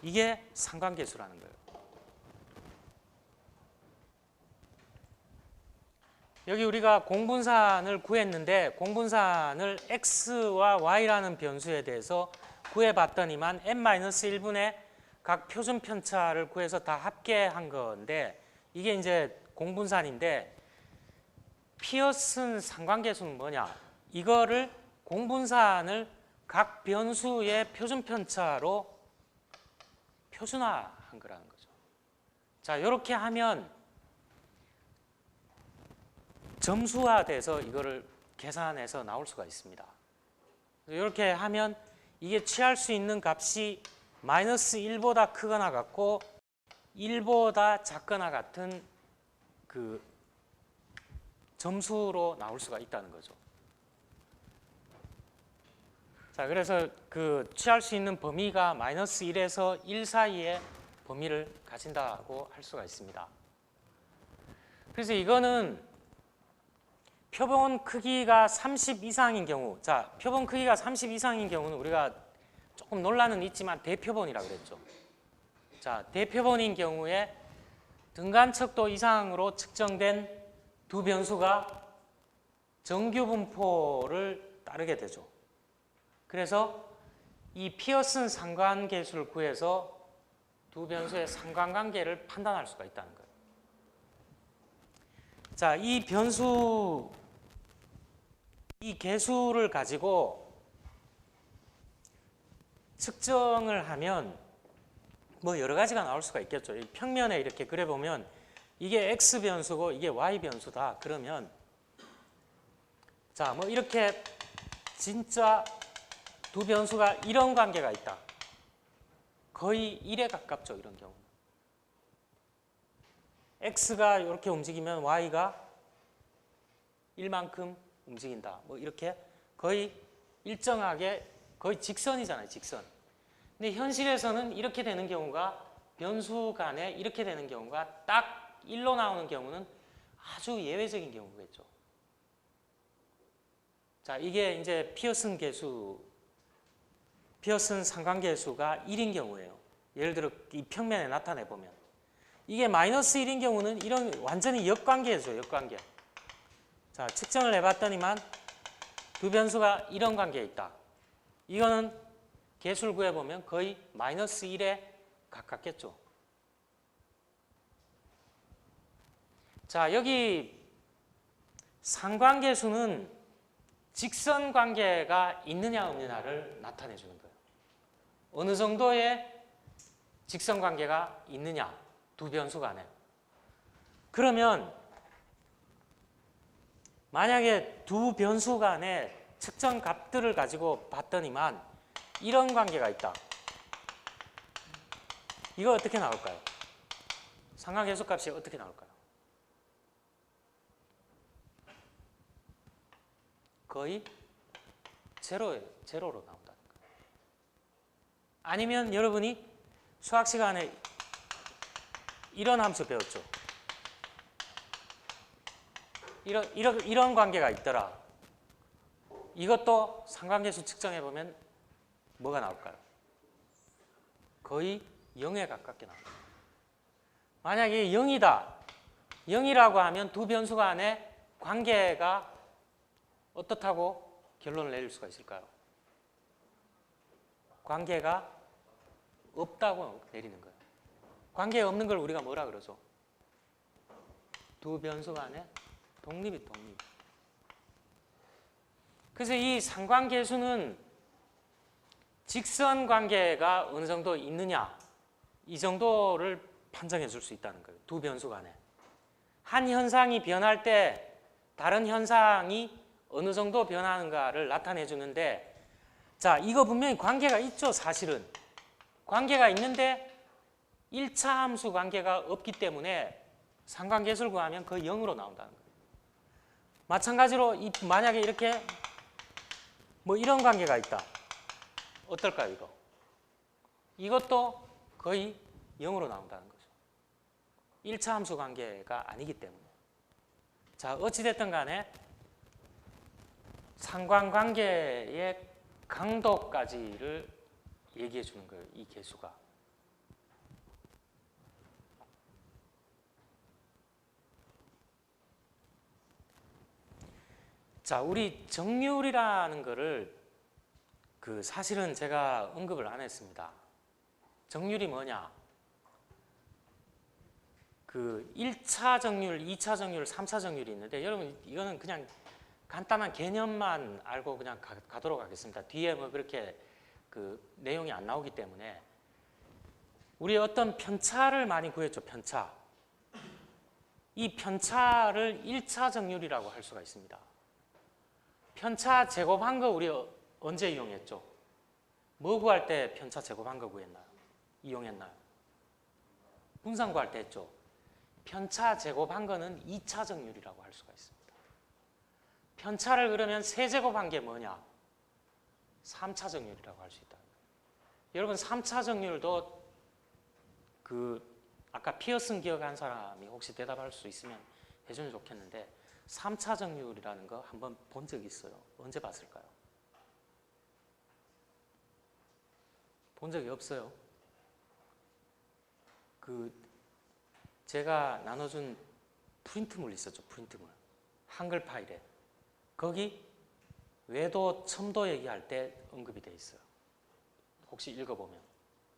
이게 상관계수라는 거예요. 여기 우리가 공분산을 구했는데 공분산을 X와 Y라는 변수에 대해서 구해봤더니만 n-1분의 각 표준 편차를 구해서 다 합계한 건데 이게 이제 공분산인데 피어슨 상관계수는 뭐냐? 이거를 공분산을 각 변수의 표준 편차로 표준화한 거라는 거죠. 자, 이렇게 하면 점수화돼서 이거를 계산해서 나올 수가 있습니다. 이렇게 하면 이게 취할 수 있는 값이 -1보다 크거나 같고 1보다 작거나 같은 그 점수로 나올 수가 있다는 거죠. 자, 그래서 그 취할 수 있는 범위가 -1에서 1 사이의 범위를 가진다고 할 수가 있습니다. 그래서 이거는 표본 크기가 30 이상인 경우, 자, 표본 크기가 30 이상인 경우는 우리가 조금 논란은 있지만 대표본이라고 그랬죠. 자, 대표본인 경우에 등간척도 이상으로 측정된 두 변수가 정규 분포를 따르게 되죠. 그래서 이 피어슨 상관계수를 구해서 두 변수의 상관관계를 판단할 수가 있다는 거예요. 자, 이 변수, 이 계수를 가지고 측정을 하면 뭐 여러 가지가 나올 수가 있겠죠. 이 평면에 이렇게 그려보면 이게 x 변수고 이게 y 변수다. 그러면 자, 뭐 이렇게 진짜 두 변수가 이런 관계가 있다. 거의 1에 가깝죠. 이런 경우는. x가 이렇게 움직이면 y가 1만큼 움직인다. 뭐 이렇게 거의 일정하게 거의 직선이잖아요. 직선. 근데 현실에서는 이렇게 되는 경우가 변수 간에 이렇게 되는 경우가 딱 1로 나오는 경우는 아주 예외적인 경우겠죠. 자, 이게 이제 피어슨 계수, 피어슨 상관계수가 1인 경우예요. 예를 들어 이 평면에 나타내 보면 이게 -1인 경우는 이런 완전히 역관계죠. 역관계. 자, 측정을 해봤더니만 두 변수가 이런 관계에 있다. 이거는 계수를 구해보면 거의 -1에 가깝겠죠. 자, 여기 상관계수는 직선 관계가 있느냐 없느냐를 나타내 주는 거예요. 어느 정도의 직선 관계가 있느냐, 두 변수 간에. 그러면 만약에 두 변수 간의 측정 값들을 가지고 봤더니만 이런 관계가 있다. 이거 어떻게 나올까요? 상관계수 값이 어떻게 나올까요? 거의 제로로 나온다는 거예요. 아니면 여러분이 수학 시간에 이런 함수 배웠죠. 이런 관계가 있더라. 이것도 상관계수 측정해 보면 뭐가 나올까요? 거의 0에 가깝게 나옵니다. 만약에 0이다. 0이라고 하면 두 변수 간의 관계가 어떻다고 결론을 내릴 수가 있을까요? 관계가 없다고 내리는 거예요. 관계 없는 걸 우리가 뭐라 그러죠? 두 변수 간의 독립. 그래서 이 상관계수는 직선 관계가 어느 정도 있느냐 이 정도를 판정해 줄 수 있다는 거예요. 두 변수 간에. 한 현상이 변할 때 다른 현상이 어느 정도 변하는가를 나타내 주는데 자, 이거 분명히 관계가 있죠. 사실은. 관계가 있는데 1차 함수 관계가 없기 때문에 상관계수를 구하면 거의 0으로 나온다는 거예요. 마찬가지로 만약에 이렇게 뭐 이런 관계가 있다. 어떨까요, 이거? 이것도 거의 0으로 나온다는 거죠. 1차 함수 관계가 아니기 때문에. 자, 어찌됐든 간에 상관관계의 강도까지를 얘기해 주는 거예요, 이 계수가. 자, 우리 정률이라는 거를 사실은 제가 언급을 안 했습니다. 정률이 뭐냐? 1차 정률, 2차 정률, 3차 정률이 있는데 여러분 이거는 그냥 간단한 개념만 알고 그냥 가도록 하겠습니다. 뒤에 뭐 그렇게 내용이 안 나오기 때문에 우리 어떤 편차를 많이 구했죠. 편차. 이 편차를 1차 정률이라고 할 수가 있습니다. 편차 제곱한 거 우리 언제 이용했죠? 뭐 구할 때 편차 제곱한 거 구했나요? 이용했나요? 분산 구할 때 했죠. 편차 제곱한 거는 2차 정률이라고 할 수가 있습니다. 편차를 그러면 세제곱한 게 뭐냐? 3차 정률이라고 할 수 있다. 여러분 3차 정률도 아까 피어슨 기억한 사람이 혹시 대답할 수 있으면 해주면 좋겠는데 3차 정률이라는 거 한번 본 적 있어요? 언제 봤을까요? 본 적이 없어요. 제가 나눠준 프린트물 있었죠. 프린트물. 한글 파일에. 거기 외도, 첨도 얘기할 때 언급이 돼 있어요. 혹시 읽어보면.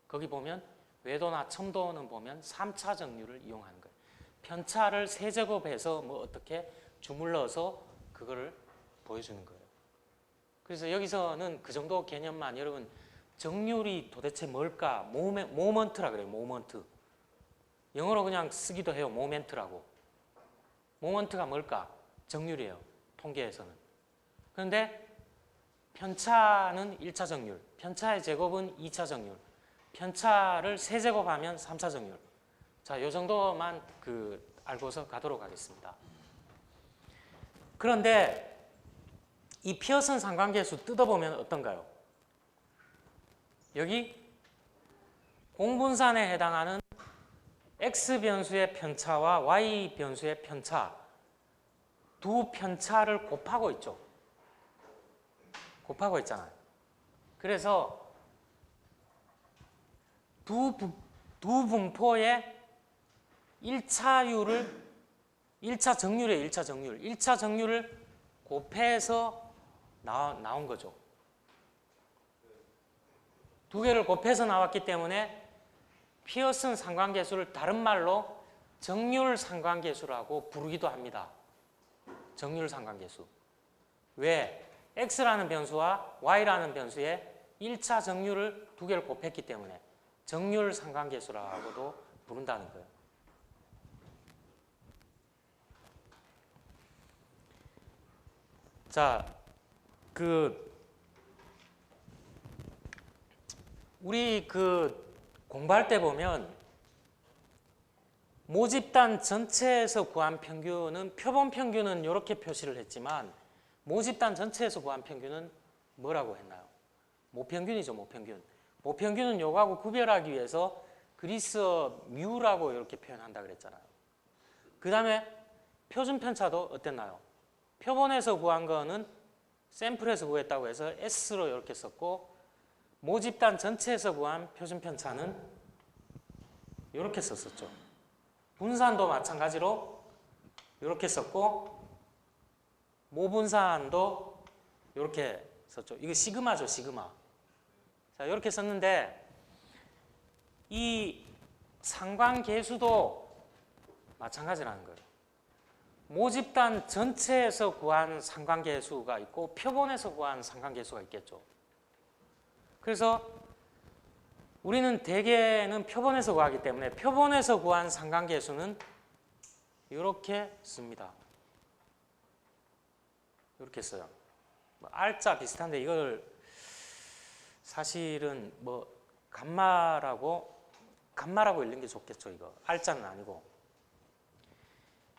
거기 보면 외도나 첨도는 보면 3차 정률을 이용하는 거예요. 편차를 세제곱해서 뭐 어떻게 주물러서 그거를 보여주는 거예요. 그래서 여기서는 그 정도 개념만 여러분 정률이 도대체 뭘까? 모먼트라 그래요. 모먼트. 영어로 그냥 쓰기도 해요. 모멘트라고. 모먼트가 뭘까? 정률이에요. 통계에서는. 그런데 편차는 1차 정률, 편차의 제곱은 2차 정률, 편차를 세제곱하면 3차 정률. 자, 이 정도만 알고서 가도록 하겠습니다. 그런데 이 피어슨 상관계수 뜯어보면 어떤가요? 여기 공분산에 해당하는 x 변수의 편차와 y 변수의 편차 두 편차를 곱하고 있죠. 곱하고 있잖아요. 그래서 두 분포의 1차 정률이에요. 1차 정률을 곱해서 나온 거죠. 두 개를 곱해서 나왔기 때문에 피어슨 상관계수를 다른 말로 정률 상관계수라고 부르기도 합니다. 정률 상관계수. 왜? x라는 변수와 y라는 변수의 1차 정률을 두 개를 곱했기 때문에 정률 상관계수라고도 부른다는 거예요. 자, 우리 공부할 때 보면 모집단 전체에서 구한 평균은 표본 평균은 이렇게 표시를 했지만 모집단 전체에서 구한 평균은 뭐라고 했나요? 모평균이죠. 모평균. 모평균은 요거하고 구별하기 위해서 그리스어 뮤라고 이렇게 표현한다 그랬잖아요. 그 다음에 표준 편차도 어땠나요? 표본에서 구한 거는 샘플에서 구했다고 해서 S로 이렇게 썼고 모집단 전체에서 구한 표준 편차는 이렇게 썼었죠. 분산도 마찬가지로 이렇게 썼고 모분산도 이렇게 썼죠. 이거 시그마죠, 시그마. 자, 이렇게 썼는데 이 상관계수도 마찬가지라는 거예요. 모집단 전체에서 구한 상관계수가 있고 표본에서 구한 상관계수가 있겠죠. 그래서 우리는 대개는 표본에서 구하기 때문에 표본에서 구한 상관계수는 이렇게 씁니다. 이렇게 써요. R자 비슷한데 이걸 사실은 감마라고 읽는 게 좋겠죠. 이거 R자는 아니고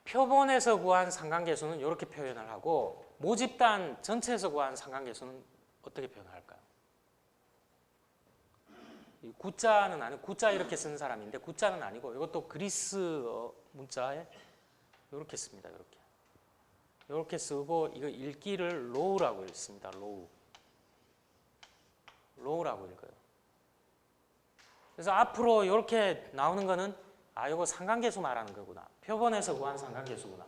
표본에서 구한 상관계수는 이렇게 표현을 하고 모집단 전체에서 구한 상관계수는 어떻게 표현할까요? 구자는 아니고 구자 이렇게 쓰는 사람인데 구자는 아니고 이것도 그리스어 문자에 이렇게 씁니다. 이렇게 쓰고 이거 읽기를 로우라고 읽습니다. 로우라고 읽어요. 그래서 앞으로 이렇게 나오는 거는 이거 상관계수 말하는 거구나. 표본에서 구한 상관계수구나.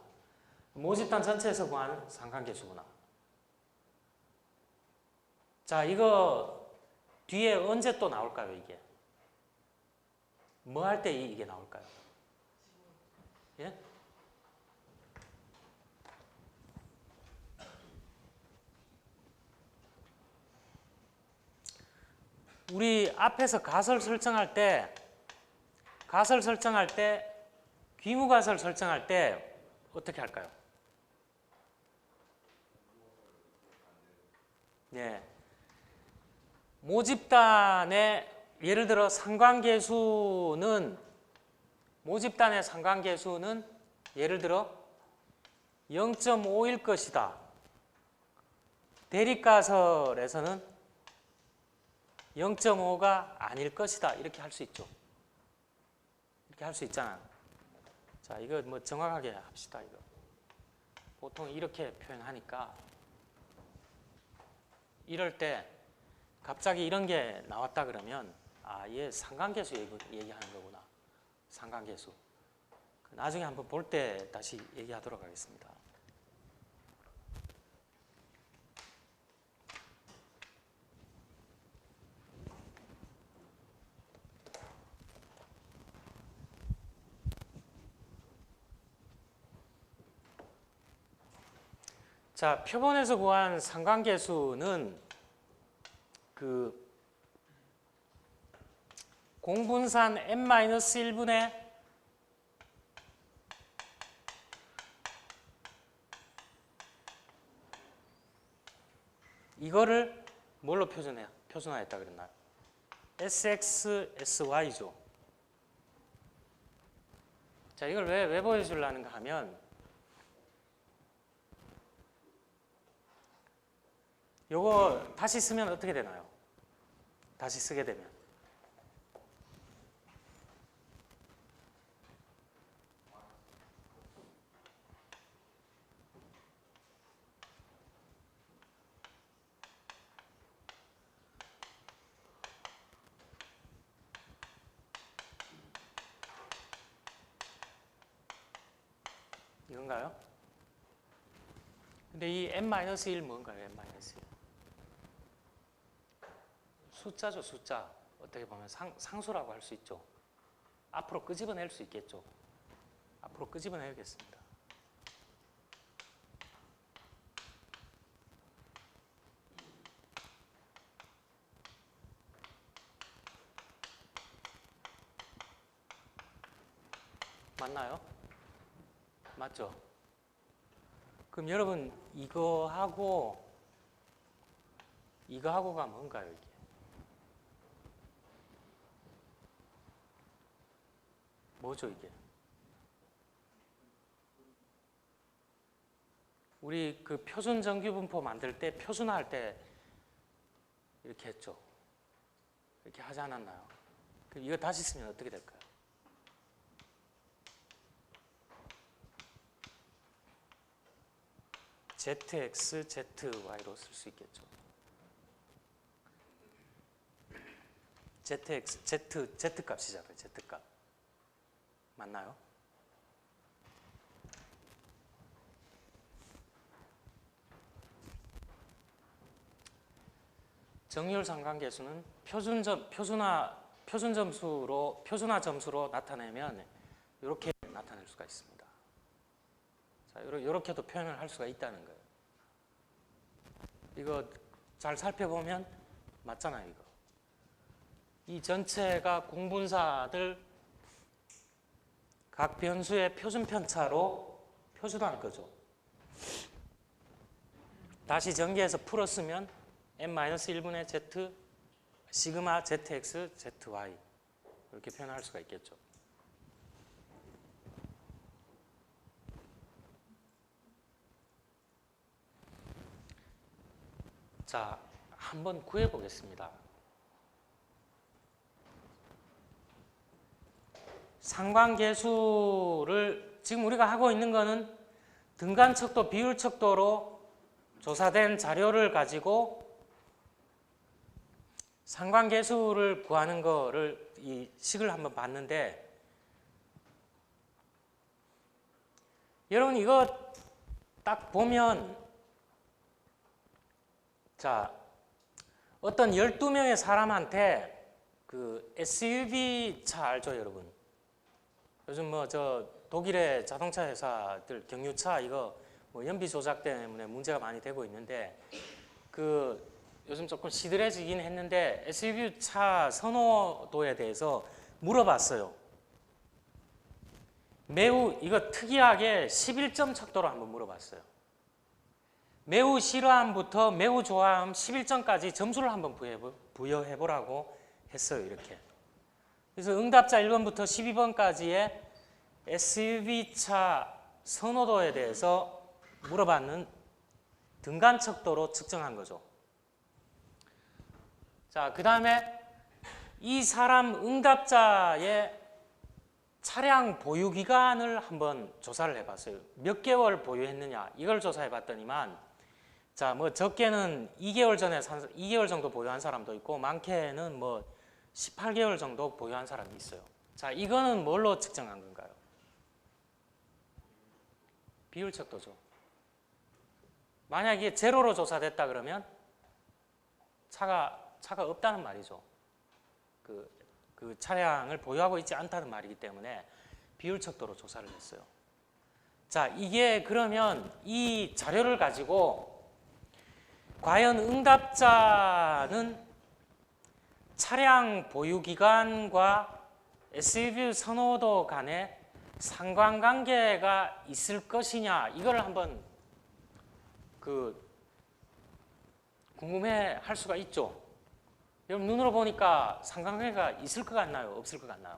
모집단 전체에서 구한 상관계수구나. 자, 이거 뒤에 언제 또 나올까요, 이게? 뭐 할 때 이게 나올까요? 예? 우리 앞에서 가설 설정할 때, 귀무가설 설정할 때 어떻게 할까요? 예. 모집단의 예를 들어 모집단의 상관계수는 예를 들어 0.5일 것이다. 대립가설에서는 0.5가 아닐 것이다. 이렇게 할 수 있죠. 이렇게 할 수 있잖아. 자, 이거 뭐 정확하게 합시다. 이거 보통 이렇게 표현하니까 이럴 때 갑자기 이런 게 나왔다 그러면 얘 상관계수 얘기하는 거구나. 상관계수. 나중에 한번 볼 때 다시 얘기하도록 하겠습니다. 자, 표본에서 구한 상관계수는 그 공분산 n-1분의 이거를 뭘로 표준화했다 그랬나요? sx, sy죠. 자, 이걸 왜 보여주려는가 하면 요거 다시 쓰면 어떻게 되나요? 다시 쓰게 되면 이건가요? 근데 이 n-1 뭔가요? n-1 숫자죠, 숫자. 어떻게 보면 상수라고 할 수 있죠. 앞으로 끄집어낼 수 있겠죠. 앞으로 끄집어내겠습니다. 맞나요? 맞죠? 그럼 여러분 이거하고가 뭔가요, 이게? 뭐죠, 이게? 우리 그 표준 정규분포 만들 때 표준화할 때 이렇게 했죠. 이렇게 하지 않았나요? 그럼 이거 다시 쓰면 어떻게 될까요? zx, zy로 쓸 수 있겠죠. zx, z값이잖아요. z값. 맞나요? 정렬 상관계수는 표준화 점수로 나타내면 이렇게 나타낼 수가 있습니다. 자, 이렇게도 표현을 할 수가 있다는 거예요. 이거 잘 살펴보면 맞잖아요, 이거. 이 전체가 공분사들 각 변수의 표준 편차로 표준화할 거죠. 다시 전개해서 풀었으면 n-1분의 z 시그마 zx, zy 이렇게 표현할 수가 있겠죠. 자, 한번 구해 보겠습니다. 상관계수를 지금 우리가 하고 있는 거는 등간척도, 비율척도로 조사된 자료를 가지고 상관계수를 구하는 거를 이 식을 한번 봤는데 여러분 이거 딱 보면 자 어떤 12명의 사람한테 그 SUV 차 알죠, 여러분? 요즘 뭐 저 독일의 자동차 회사들 경유차 이거 뭐 연비 조작 때문에 문제가 많이 되고 있는데 그 요즘 조금 시들해지긴 했는데 SUV 차 선호도에 대해서 물어봤어요. 매우 이거 특이하게 11점 척도로 한번 물어봤어요. 매우 싫어함부터 매우 좋아함 11점까지 점수를 한번 부여해보라고 했어요. 이렇게. 그래서 응답자 1번부터 12번까지의 SUV차 선호도에 대해서 물어봤는 등간 척도로 측정한 거죠. 자, 그 다음에 이 사람 응답자의 차량 보유 기간을 한번 조사를 해봤어요. 몇 개월 보유했느냐 이걸 조사해봤더니만 자, 뭐 적게는 2개월 전에 2개월 정도 보유한 사람도 있고 많게는 뭐 18개월 정도 보유한 사람이 있어요. 자, 이거는 뭘로 측정한 건가요? 비율 척도죠. 만약에 제로로 조사됐다 그러면 차가 없다는 말이죠. 그 차량을 보유하고 있지 않다는 말이기 때문에 비율 척도로 조사를 했어요. 자, 이게 그러면 이 자료를 가지고 과연 응답자는 차량 보유 기간과 SUV 선호도 간에 상관관계가 있을 것이냐 이걸 한번 궁금해 할 수가 있죠. 여러분 눈으로 보니까 상관관계가 있을 것 같나요? 없을 것 같나요?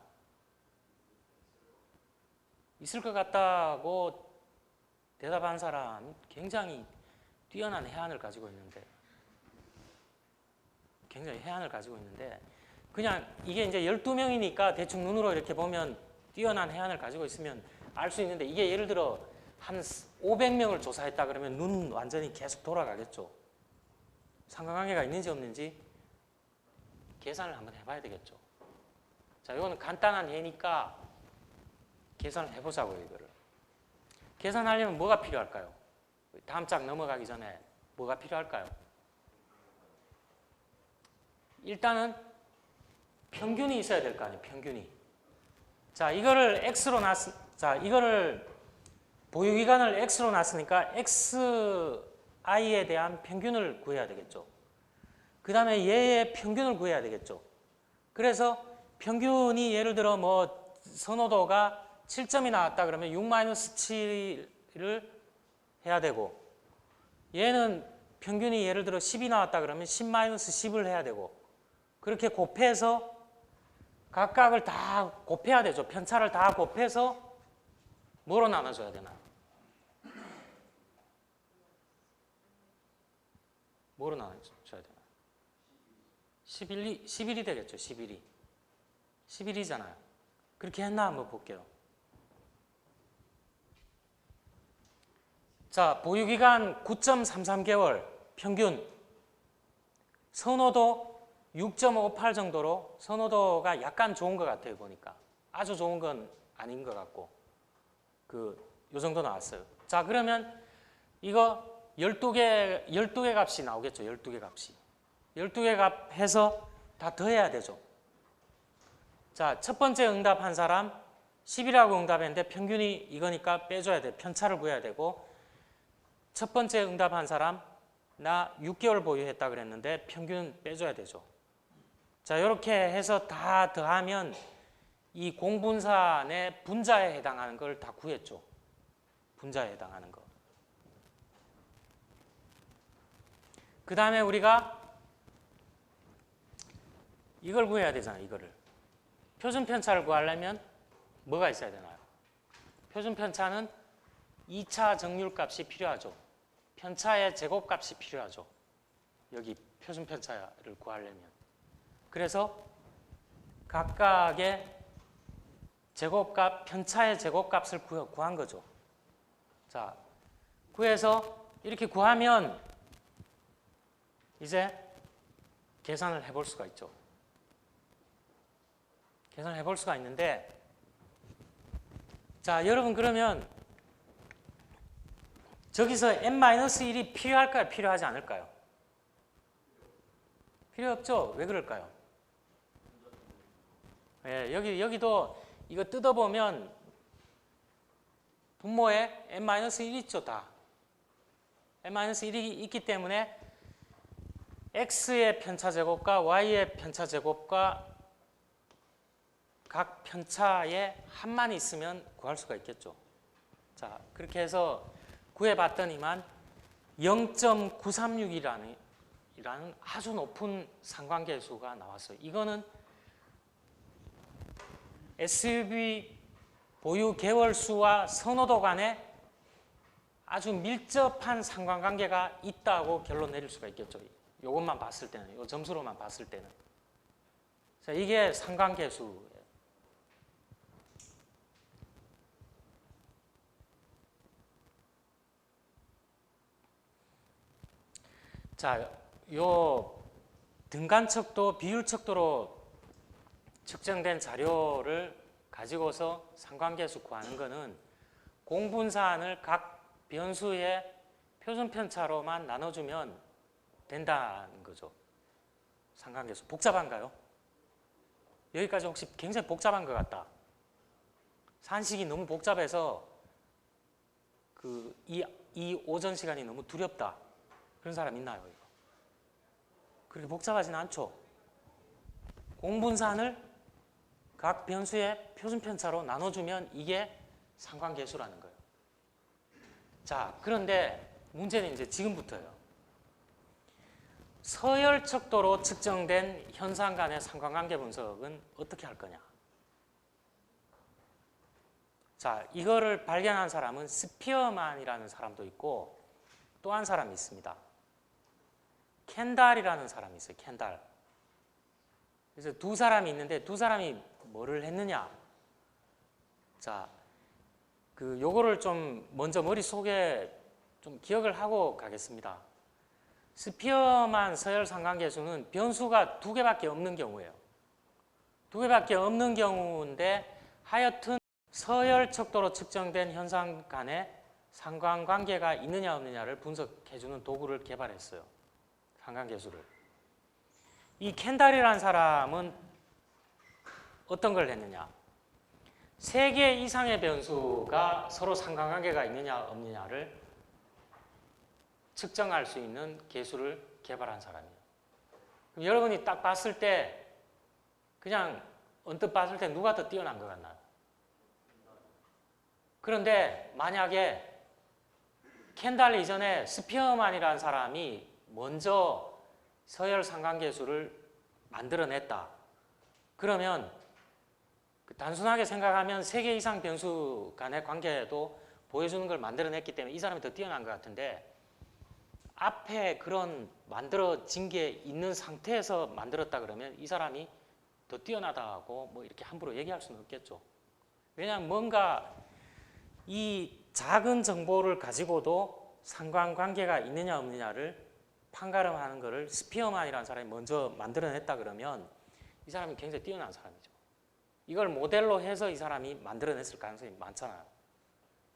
있을 것 같다고 대답한 사람 굉장히 뛰어난 해안을 가지고 있는데 그냥 이게 이제 12명이니까 대충 눈으로 이렇게 보면 뛰어난 해안을 가지고 있으면 알 수 있는데 이게 예를 들어 한 500명을 조사했다 그러면 눈 완전히 계속 돌아가겠죠. 상관관계가 있는지 없는지 계산을 한번 해봐야 되겠죠. 자, 이거는 간단한 예니까 계산을 해보자고요, 이거를. 계산하려면 뭐가 필요할까요? 다음 장 넘어가기 전에 뭐가 필요할까요? 일단은 평균이 있어야 될 거 아니에요, 평균이. 자, 이거를 X로 이거를 보유기간을 X로 놨으니까 XI에 대한 평균을 구해야 되겠죠. 그 다음에 얘의 평균을 구해야 되겠죠. 그래서 평균이 예를 들어 뭐 선호도가 7점이 나왔다 그러면 6-7을 해야 되고 얘는 평균이 예를 들어 10이 나왔다 그러면 10-10을 해야 되고 그렇게 곱해서 각각을 다 곱해야 되죠. 편차를 다 곱해서 뭐로 나눠줘야 되나? 뭐로 나눠줘야 되나? 11이 되겠죠. 11이. 11이잖아요. 그렇게 했나 한번 볼게요. 자, 보유기간 9.33개월 평균 선호도 6.58 정도로 선호도가 약간 좋은 것 같아요. 보니까 아주 좋은 건 아닌 것 같고 요 정도 나왔어요. 자, 그러면 이거 12개 값이 나오겠죠. 12개 값이 12개 값 해서 다 더해야 되죠. 자, 첫 번째 응답한 사람 10이라고 응답했는데 평균이 이거니까 빼줘야 돼. 편차를 구해야 되고 첫 번째 응답한 사람 나 6개월 보유했다 그랬는데 평균 빼줘야 되죠. 자, 이렇게 해서 다 더하면 이 공분산의 분자에 해당하는 걸 다 구했죠. 분자에 해당하는 거. 그 다음에 우리가 이걸 구해야 되잖아요. 이거를. 표준 편차를 구하려면 뭐가 있어야 되나요? 표준 편차는 2차 정률 값이 필요하죠. 편차의 제곱값이 필요하죠. 여기 표준 편차를 구하려면. 그래서 각각의 제곱값, 편차의 제곱값을 구한 거죠. 자, 구해서 이렇게 구하면 이제 계산을 해볼 수가 있죠. 계산을 해볼 수가 있는데 자, 여러분 그러면 저기서 n-1이 필요할까요? 필요하지 않을까요? 필요 없죠? 왜 그럴까요? 예, 여기도 이거 뜯어보면 분모에 n-1 있죠, 다. n-1이 있기 때문에 x의 편차제곱과 y의 편차제곱과 각 편차에 합만 있으면 구할 수가 있겠죠. 자, 그렇게 해서 구해봤더니만 0.936이라는 아주 높은 상관계수가 나왔어요. 이거는 SUV 보유 개월수와 선호도 간에 아주 밀접한 상관관계가 있다고 결론 내릴 수가 있겠죠. 이것만 봤을 때는, 이 점수로만 봤을 때는. 자, 이게 상관계수예요. 자, 요 등간척도 비율척도로 측정된 자료를 가지고서 상관계수 구하는 거는 공분사안을 각 변수의 표준편차로만 나눠주면 된다는 거죠. 상관계수. 복잡한가요? 여기까지 혹시 굉장히 복잡한 것 같다. 산식이 너무 복잡해서 이 오전 시간이 너무 두렵다. 그런 사람 있나요? 이거? 그렇게 복잡하진 않죠. 공분산을 각 변수의 표준편차로 나눠주면 이게 상관계수라는 거예요. 자, 그런데 문제는 이제 지금부터예요. 서열척도로 측정된 현상 간의 상관관계 분석은 어떻게 할 거냐? 자, 이거를 발견한 사람은 스피어만이라는 사람도 있고 또 한 사람이 있습니다. 켄달이라는 사람이 있어요. 켄달. 그래서 두 사람이 있는데 두 사람이 뭐를 했느냐? 자, 요거를 좀 먼저 머릿속에 좀 기억을 하고 가겠습니다. 스피어만 서열 상관계수는 변수가 두 개밖에 없는 경우예요. 두 개밖에 없는 경우인데 하여튼 서열 척도로 측정된 현상 간에 상관관계가 있느냐 없느냐를 분석해주는 도구를 개발했어요. 상관계수를. 이 켄달이라는 사람은 어떤 걸 했느냐? 3개 이상의 변수가 서로 상관관계가 있느냐 없느냐를 측정할 수 있는 계수를 개발한 사람이에요. 그럼 여러분이 딱 봤을 때 그냥 언뜻 봤을 때 누가 더 뛰어난 것 같나요? 그런데 만약에 켄달 이전에 스피어만이라는 사람이 먼저 서열 상관계수를 만들어냈다. 그러면 단순하게 생각하면 3개 이상 변수 간의 관계도 보여주는 걸 만들어냈기 때문에 이 사람이 더 뛰어난 것 같은데 앞에 그런 만들어진 게 있는 상태에서 만들었다 그러면 이 사람이 더 뛰어나다고 뭐 이렇게 함부로 얘기할 수는 없겠죠. 왜냐하면 뭔가 이 작은 정보를 가지고도 상관관계가 있느냐 없느냐를 판가름하는 것을 스피어만이라는 사람이 먼저 만들어냈다 그러면 이 사람이 굉장히 뛰어난 사람이죠. 이걸 모델로 해서 이 사람이 만들어냈을 가능성이 많잖아요.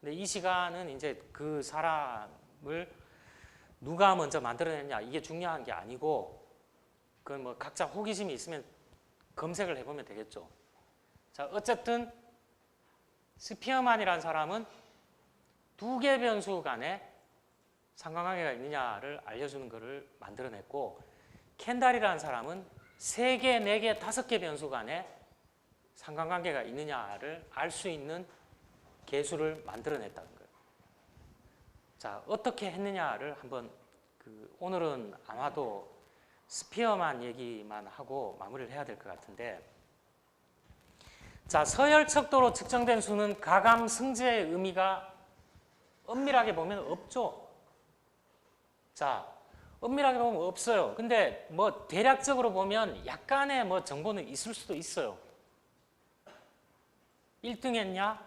근데 이 시간은 이제 그 사람을 누가 먼저 만들어냈냐 이게 중요한 게 아니고 그건 뭐 각자 호기심이 있으면 검색을 해보면 되겠죠. 자, 어쨌든 스피어만이라는 사람은 2개 변수 간에 상관관계가 있느냐를 알려주는 것을 만들어냈고 켄달이라는 사람은 3개, 4개, 5개 변수 간에 상관관계가 있느냐를 알 수 있는 계수를 만들어냈다는 거예요. 자, 어떻게 했느냐를 한번 오늘은 아마도 스피어만 얘기만 하고 마무리를 해야 될 것 같은데 자, 서열 척도로 측정된 수는 가감 승제의 의미가 엄밀하게 보면 없죠. 자, 엄밀하게 보면 없어요. 근데 뭐 대략적으로 보면 약간의 뭐 정보는 있을 수도 있어요. 1등 했냐?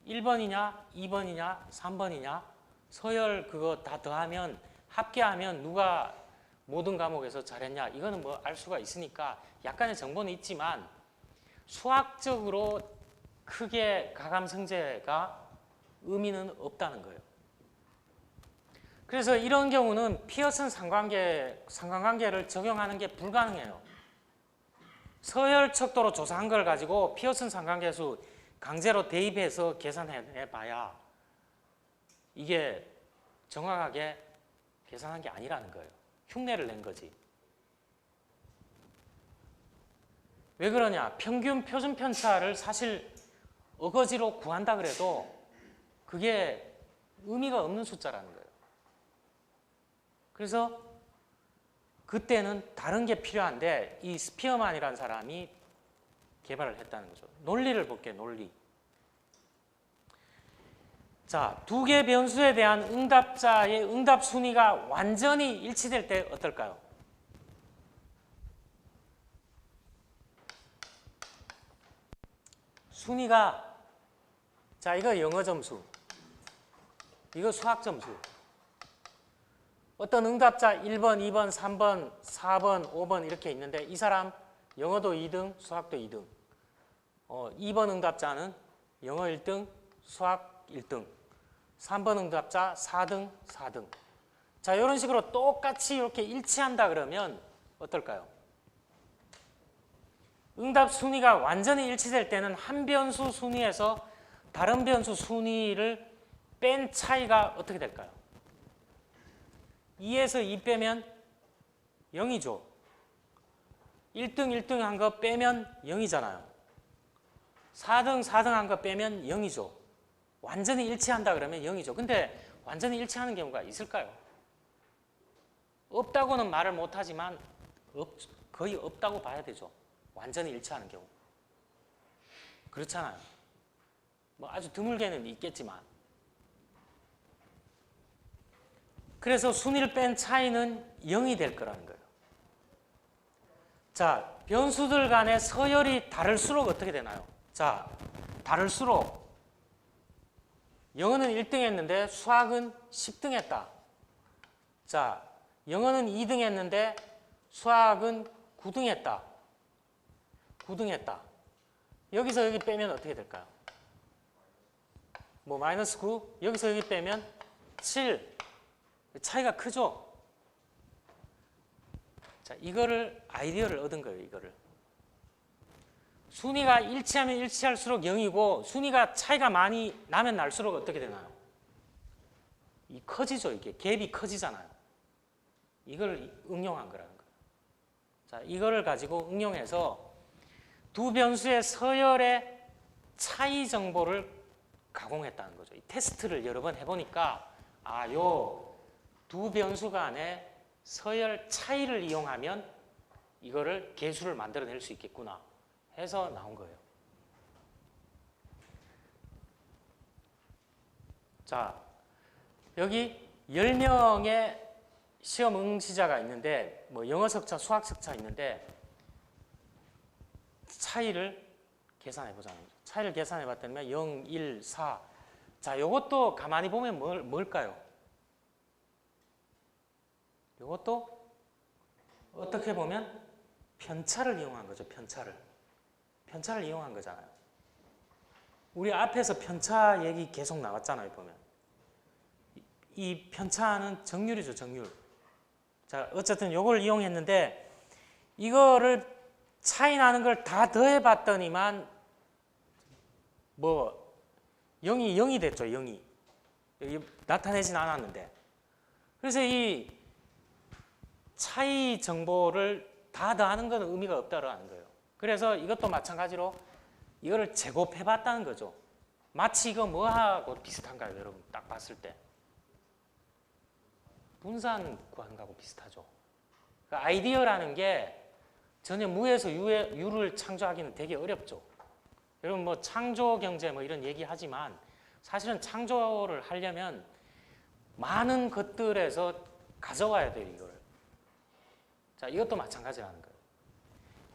1번이냐? 2번이냐? 3번이냐? 서열 그거 다 더하면 합계하면 누가 모든 과목에서 잘했냐? 이거는 뭐 알 수가 있으니까 약간의 정보는 있지만 수학적으로 크게 가감 승제가 의미는 없다는 거예요. 그래서 이런 경우는 피어슨 상관관계를 적용하는 게 불가능해요. 서열 척도로 조사한 걸 가지고 피어슨 상관계수 강제로 대입해서 계산해 봐야 이게 정확하게 계산한 게 아니라는 거예요. 흉내를 낸 거지. 왜 그러냐? 평균 표준 편차를 사실 어거지로 구한다 그래도 그게 의미가 없는 숫자라는 거예요. 그래서 그때는 다른 게 필요한데 이 스피어만이라는 사람이 개발을 했다는 거죠. 논리를 볼게요. 논리. 자, 두 개 변수에 대한 응답자의 응답 순위가 완전히 일치될 때 어떨까요? 순위가, 자, 이거 영어 점수, 이거 수학 점수. 어떤 응답자 1번, 2번, 3번, 4번, 5번 이렇게 있는데 이 사람 영어도 2등, 수학도 2등. 2번 응답자는 영어 1등, 수학 1등. 3번 응답자 4등, 4등. 자, 이런 식으로 똑같이 이렇게 일치한다 그러면 어떨까요? 응답 순위가 완전히 일치될 때는 한 변수 순위에서 다른 변수 순위를 뺀 차이가 어떻게 될까요? 2에서 2 빼면 0이죠. 1등, 1등 한 거 빼면 0이잖아요. 4등, 4등 한 거 빼면 0이죠. 완전히 일치한다 그러면 0이죠. 근데 완전히 일치하는 경우가 있을까요? 없다고는 말을 못하지만 거의 없다고 봐야 되죠. 완전히 일치하는 경우. 그렇잖아요. 뭐 아주 드물게는 있겠지만. 그래서 순위를 뺀 차이는 0이 될 거라는 거예요. 자, 변수들 간의 서열이 다를수록 어떻게 되나요? 자, 다를수록 영어는 1등 했는데 수학은 10등 했다. 자, 영어는 2등 했는데 수학은 9등 했다. 9등 했다. 여기서 여기 빼면 어떻게 될까요? 뭐 마이너스 9, 여기서 여기 빼면 7. 차이가 크죠? 자, 이거를 아이디어를 얻은 거예요, 이거를. 순위가 일치하면 일치할수록 0이고 순위가 차이가 많이 나면 날수록 어떻게 되나요? 커지죠, 이게. 갭이 커지잖아요. 이걸 응용한 거라는 거예요. 자, 이거를 가지고 응용해서 두 변수의 서열의 차이 정보를 가공했다는 거죠. 이 테스트를 여러 번 해보니까 요 두 변수 간의 서열 차이를 이용하면 이거를 계수를 만들어낼 수 있겠구나 해서 나온 거예요. 자, 여기 10명의 시험 응시자가 있는데 뭐 영어 석차, 수학 석차 있는데 차이를 계산해 보자는 거죠. 차이를 계산해 봤더니 0, 1, 4. 자, 요것도 가만히 보면 뭘까요? 요것도 어떻게 보면 편차를 이용한 거죠. 편차를 이용한 거잖아요. 우리 앞에서 편차 얘기 계속 나왔잖아요. 보면 이 편차는 정률이죠. 정률. 자, 어쨌든 요걸 이용했는데 이거를 차이 나는 걸 다 더해 봤더니만 뭐 0이 됐죠. 0이. 여기 나타내진 않았는데. 그래서 이 차이 정보를 다 더하는 건 의미가 없다라는 거예요. 그래서 이것도 마찬가지로 이거를 제곱해 봤다는 거죠. 마치 이거 뭐하고 비슷한가요? 여러분 딱 봤을 때. 분산 구하는 거하고 비슷하죠. 그 아이디어라는 게 전혀 무에서 유를 창조하기는 되게 어렵죠. 여러분 뭐 창조 경제 뭐 이런 얘기 하지만 사실은 창조를 하려면 많은 것들에서 가져와야 돼요, 이걸. 자, 이것도 마찬가지라는 거예요.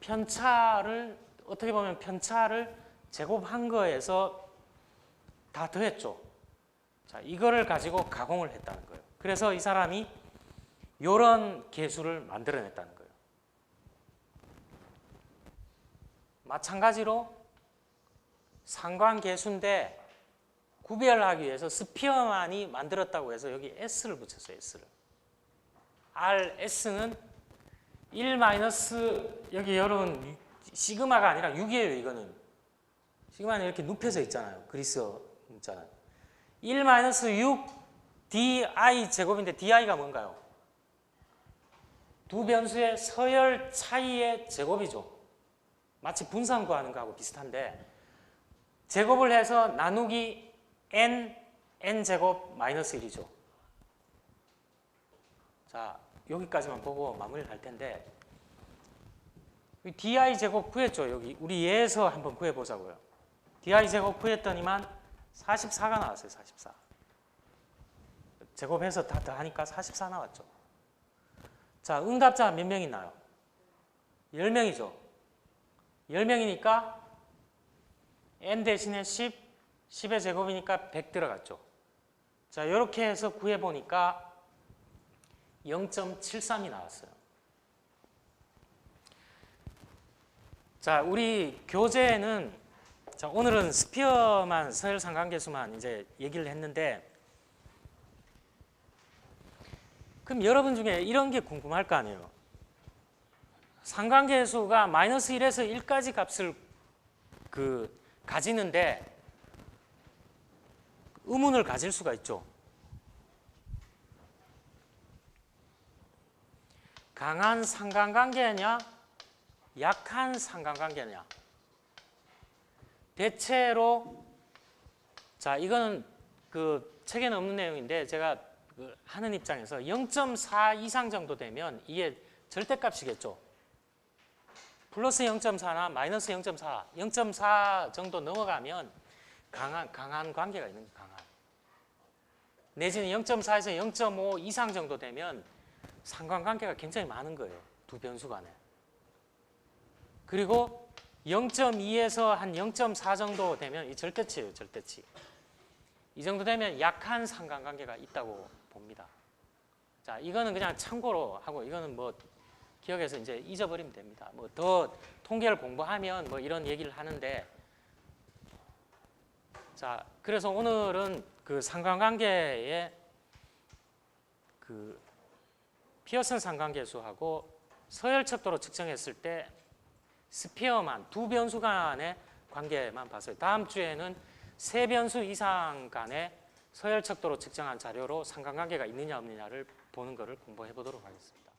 편차를 어떻게 보면 편차를 제곱한 거에서 다 더했죠. 자, 이거를 가지고 가공을 했다는 거예요. 그래서 이 사람이 이런 계수를 만들어냈다는 거예요. 마찬가지로 상관계수인데 구별하기 위해서 스피어만이 만들었다고 해서 여기 S를 붙였어요. S를. RS는 1 마이너스 여기 여러분 시그마가 아니라 6이에요. 이거는 시그마는 이렇게 눕혀져 있잖아요. 그리스 문자는 1 마이너스 6 DI 제곱인데 DI가 뭔가요? 두 변수의 서열 차이의 제곱이죠. 마치 분산 구하는 거하고 비슷한데 제곱을 해서 나누기 n제곱 마이너스 1이죠. 자, 여기까지만 보고 마무리를 할 텐데 di 제곱 구했죠. 여기 우리 예에서 한번 구해보자고요. di 제곱 구했더니만 44가 나왔어요. 44. 제곱해서 다 더하니까 44 나왔죠. 자, 응답자 몇 명 있나요? 10명이죠. 10명이니까 n 대신에 10, 10의 제곱이니까 100 들어갔죠. 자, 이렇게 해서 구해보니까 0.73이 나왔어요. 자, 우리 교재는 자, 오늘은 스피어만 서열 상관계수만 이제 얘기를 했는데 그럼 여러분 중에 이런 게 궁금할 거 아니에요. 상관계수가 마이너스 1에서 1까지 값을 가지는데 의문을 가질 수가 있죠. 강한 상관관계냐, 약한 상관관계냐. 대체로 자, 이거는 책에는 없는 내용인데 제가 하는 입장에서 0.4 이상 정도 되면 이게 절대값이겠죠. 플러스 0.4나 마이너스 0.4, 0.4 정도 넘어가면 강한 관계가 있는 거예요. 강한. 내지는 0.4에서 0.5 이상 정도 되면 상관관계가 굉장히 많은 거예요. 두 변수 간에. 그리고 0.2에서 한 0.4 정도 되면 이 절대치예요. 절대치. 이 정도 되면 약한 상관관계가 있다고 봅니다. 자, 이거는 그냥 참고로 하고 이거는 뭐 기억해서 이제 잊어버리면 됩니다. 뭐 더 통계를 공부하면 뭐 이런 얘기를 하는데 자, 그래서 오늘은 상관관계의 피어슨 상관계수하고 서열척도로 측정했을 때 스피어만 두 변수 간의 관계만 봤어요. 다음 주에는 세 변수 이상 간의 서열척도로 측정한 자료로 상관관계가 있느냐 없느냐를 보는 것을 공부해 보도록 하겠습니다.